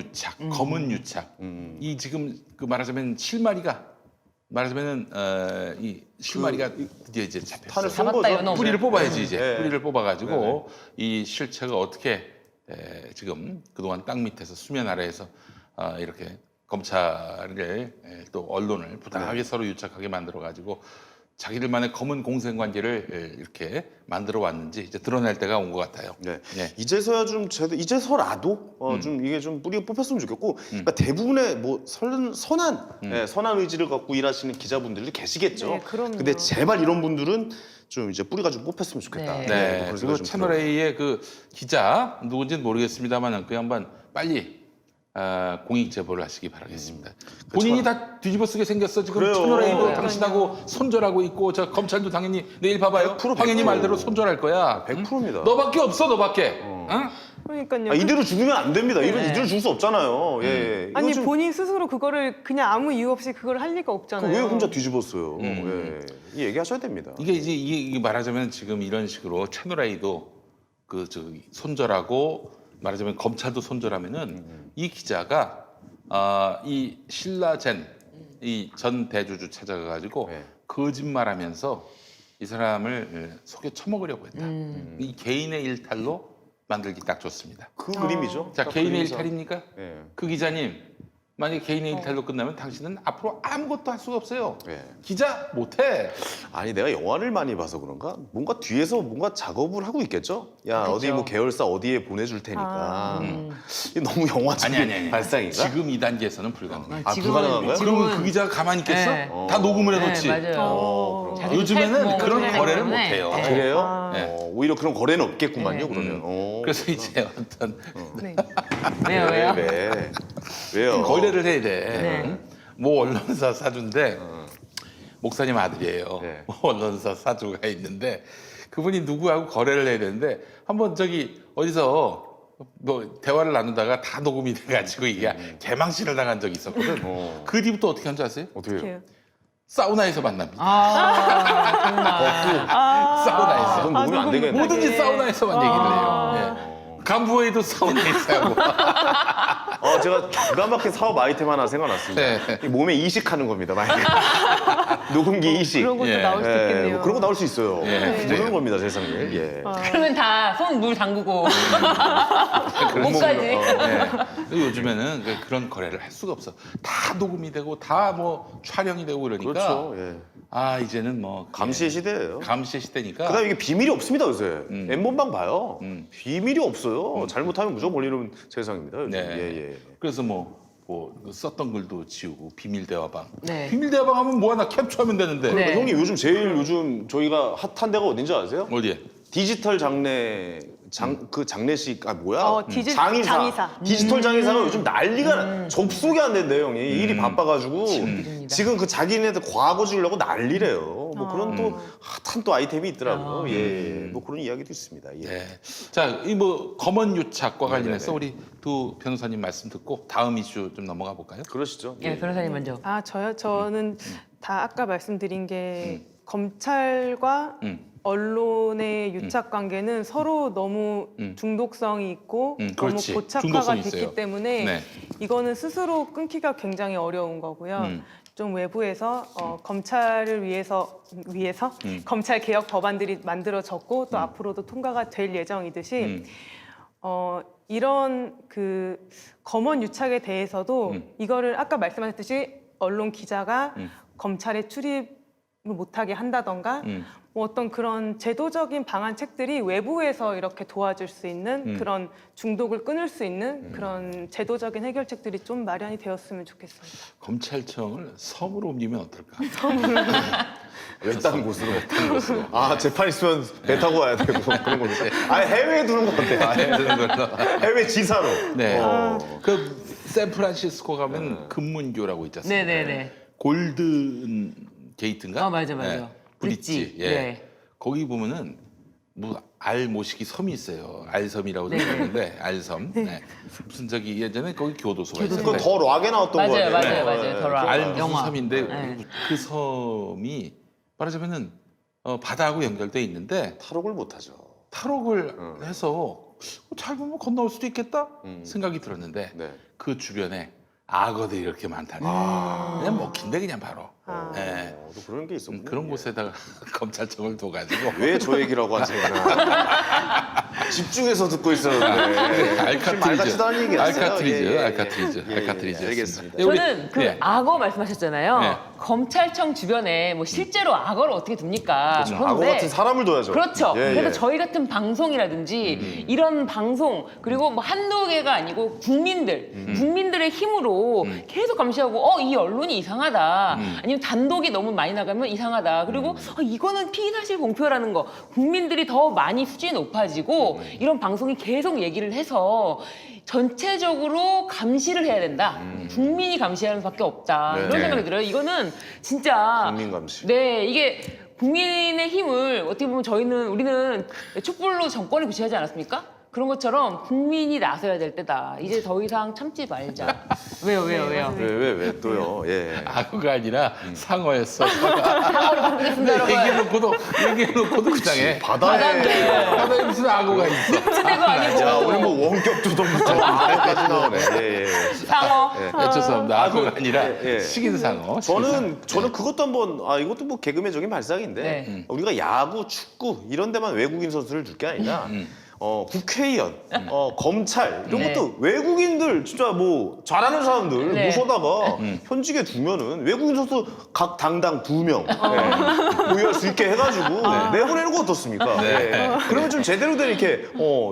유착. 이 지금 그 말하자면 실마리가 말하자면은 이 실마리가 드디어 이제 잡혔어요. 탄을 쏜 잡았다, 거죠. 이놈. 뿌리를 뽑아야지 이제 네. 뿌리를 뽑아가지고 이 실체가 어떻게 지금 그동안 땅 밑에서 수면 아래에서 이렇게 검찰을 또 언론을 부당하게 서로 유착하게 만들어가지고 자기들만의 검은 공생관계를 이렇게 만들어 왔는지 이제 드러낼 때가 온 것 같아요. 네. 예. 이제서야 좀 이제서라도 좀 이게 좀 뿌리가 뽑혔으면 좋겠고 그러니까 대부분의 뭐 선한 의지를 갖고 일하시는 기자분들도 계시겠죠. 네, 그럼요. 근데 제발 이런 분들은 좀 이제 뿌리가 좀 뽑혔으면 좋겠다. 네. 네. 그런 그리고 생각이 좀 채널 들어요. A의 그 기자 누군지는 모르겠습니다만 그 양반 빨리 공익 제보를 하시기 바라겠습니다. 본인이 다 뒤집어쓰게 생겼어. 지금 그래요. 채널 A도 그러니까요. 당신하고 손절하고 있고 저 검찰도 당연히 내일 봐봐요. 100%, 황현이 말대로 손절할 거야. 100%입니다. 너밖에 없어, 너밖에. 응? 그러니까요. 이대로 죽으면 안 됩니다. 이대로 네. 죽을 수 없잖아요. 예. 이거 아니 좀- 본인 스스로 그거를 그냥 아무 이유 없이 그걸 할 리가 없잖아요. 왜 혼자 뒤집었어요? 예. 이 얘기하셔야 됩니다. 이게 말하자면 지금 이런 식으로 채널 A도 그 저기 손절하고 말하자면 검찰도 손절하면은 이 기자가 이 신라젠 이 전 대주주 찾아가가지고 네. 거짓말하면서 이 사람을 속여 처먹으려고 했다. 이 개인의 일탈로 만들기 딱 좋습니다. 그 그림이죠. 자, 딱 개인의 그림이죠. 일탈입니까? 예. 그 기자님 만약에 개인의 일탈로 끝나면 당신은 앞으로 아무것도 할 수가 없어요. 예. 기자 못해. 아니 내가 영화를 많이 봐서 그런가? 뭔가 뒤에서 뭔가 작업을 하고 있겠죠? 야 그렇죠. 어디 뭐 계열사 어디에 보내줄 테니까 이게 너무 영화적인 아니. 발상인가? 지금 이 단계에서는 불가능해요. 불가능한가요? 그러면 그 기자가 가만히 있겠어? 네. 다 녹음을 해놓지. 네, 맞아요. 자기 요즘에는 뭐 그런 그러기 거래를 때문에. 못해요. 네. 그래요? 네. 오히려 그런 거래는 없겠구만요. 네. 그러면. 그래서 이제 어떤 네. 왜요? 왜요? 거래를 해야 돼. 네. 응? 뭐 언론사 사주인데 목사님 아들이에요. 네. 뭐 언론사 사주가 있는데 그분이 누구하고 거래를 해야 되는데 한번 저기 어디서 뭐 대화를 나누다가 다 녹음이 돼가지고 이게 개망신을 당한 적이 있었거든. 그 뒤부터 어떻게 한 줄 아세요? 어떻게 해요? 이렇게요. 사우나에서 만납니다. 사우나에서. 그건 녹음이 안 되겠네. 뭐든지 사우나에서만 얘기를 해요. 예. 간부회의도 사우나에서 하고. 제가 기가 막힌 사업 아이템 하나 생각났습니다. 네. 이 몸에 이식하는 겁니다. 만약에 녹음기 이식. 그런 것도 예. 나올 수 예, 있겠네요. 뭐 그런 거 나올 수 있어요. 예, 그런 겁니다, 세상에. 예. 그러면 다 손 물 담그고 목까지. 네. 요즘에는 그런 거래를 할 수가 없어. 다 녹음이 되고 다 뭐 촬영이 되고 그러니까. 그렇죠. 예. 이제는 뭐 감시의 시대예요. 감시의 시대니까. 그다음에 이게 비밀이 없습니다 요새. N번방 봐요. 비밀이 없어요. 잘못하면 무조건 걸리는 세상입니다. 요즘. 네. 예. 그래서 뭐 썼던 글도 지우고 비밀 대화방. 네. 비밀 대화방 하면 뭐 하나 캡처하면 되는데. 네. 형님 요즘 저희가 핫한 데가 어딘지 아세요? 어디에? 디지털 장례 그 장례식 뭐야? 장의사. 디지털 장의사가 요즘 난리가 접속이 안 된대요, 형이. 일이 바빠가지고 일입니다. 지금 그 자기네들 과거 주려고 난리래요. 뭐 그런 또 핫한 또 아이템이 있더라고요. 예, 뭐 그런 이야기도 있습니다. 예. 네. 자, 이 뭐 검언 유착과 관련해서 네네네. 우리 두 변호사님 말씀 듣고 다음 이슈 좀 넘어가 볼까요? 그러시죠. 예, 변호사님 먼저. 아, 저요? 저는 다 아까 말씀드린 게 검찰과 언론의 유착 관계는 서로 너무 중독성이 있고 너무 그렇지. 고착화가 중독성이 됐기 있어요. 때문에 네. 이거는 스스로 끊기가 굉장히 어려운 거고요. 좀 외부에서 검찰을 위해서 검찰 개혁 법안들이 만들어졌고 또 앞으로도 통과가 될 예정이듯이 이런 그 검언 유착에 대해서도 이거를 아까 말씀하셨듯이 언론 기자가 검찰에 출입을 못하게 한다던가 뭐 어떤 그런 제도적인 방안책들이 외부에서 이렇게 도와줄 수 있는 그런 중독을 끊을 수 있는 그런 제도적인 해결책들이 좀 마련이 되었으면 좋겠습니다. 검찰청을 섬으로 옮기면 어떨까? 외딴 곳으로. 아, 재판 있으면 배 타고 와야 되고 그런 거죠. 아, 해외에 두는 거 어때요? 해야 되는 걸로. 해외 지사로. 네. 그 샌프란시스코 가면 금문교라고 있지 않습니까? 네네네. 골든 게이트인가? 아, 맞아. 브릿지. 예. 네. 거기 보면은 뭐 알 모시기 섬이 있어요. 알섬이라고 네. 적었는데 알섬. 네. 무슨 저기 예전에 거기 교도소가 그거 있었는데 더 락에 나왔던 거 맞아요, 같아요. 맞아요. 더 락. 알 무슨 영화. 섬인데 네. 그 섬이 말하자면은 바다하고 연결돼 있는데 탈옥을 못 하죠. 탈옥을 해서 잘 보면 건너올 수도 있겠다 생각이 들었는데 네. 그 주변에 악어들이 이렇게 많다네. 그냥 먹힌데 그냥 바로. 예. 또 그런 게 있었군요. 그런 곳에다가 검찰청을 둬가지고 왜 저 얘기라고 하지? 집중해서 듣고 있었는데. 알카트리즈, 하는 얘기였어요. 알카트리즈, 예, 예, 알카트리즈, 예, 예, 알카트리즈. 알겠습니다. 저는 그 악어 말씀하셨잖아요. 네. 검찰청 주변에 뭐 실제로 악어를 어떻게 둡니까? 그렇죠. 악어 같은 사람을 둬야죠. 그렇죠. 예, 그래서 예. 저희 같은 방송이라든지 이런 방송 그리고 뭐 한두 개가 아니고 국민들의 힘으로 계속 감시하고 이 언론이 이상하다. 아니면 단독이 너무 많이 나가면 이상하다. 그리고 이거는 피의사실 공표라는 거. 국민들이 더 많이 수준이 높아지고 이런 방송이 계속 얘기를 해서 전체적으로 감시를 해야 된다. 국민이 감시하는 수밖에 없다. 네. 이런 생각이 들어요. 이거는 진짜 국민 감시. 네, 이게 국민의 힘을 어떻게 보면 우리는 촛불로 정권을 구시하지 않았습니까? 그런 것처럼 국민이 나서야 될 때다. 이제 더 이상 참지 말자. 왜요? 왜 또요? 예. 악어가 아니라 상어였어. 상어로 바꾸겠습니다, 여러분. 얘기해놓고도 이상해. 바다에 무슨 악어가 있어. 늑대도 아니고. 자, 오늘 뭐 원격 조동부터 까지 나오네. 예, 예. 상어. 죄송합니다. 악어가 아니라 예. 식인상어. 저는 그것도 한번 이것도 뭐 개그맨적인 발상인데 네. 우리가 야구, 축구 이런 데만 외국인 선수를 둘 게 아니라 국회의원, 검찰 이런 네. 것도 외국인들 진짜 뭐 잘하는 사람들 네. 모셔다가 현직에 두면은 외국인 선수 각 당당 2명 보유할 수 있게 해가지고 내보내는 거 어떻습니까? 네. 그러면 좀 제대로 된 이렇게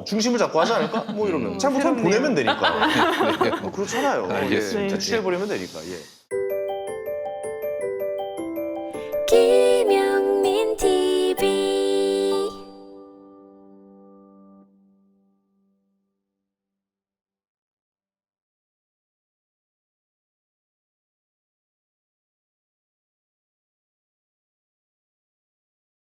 중심을 잡고 하지 않을까? 뭐 이러면 잘못하면 보내면 되니까. 뭐 그렇잖아요. 알겠습니다. 취재해버리면 되니까. 예. 기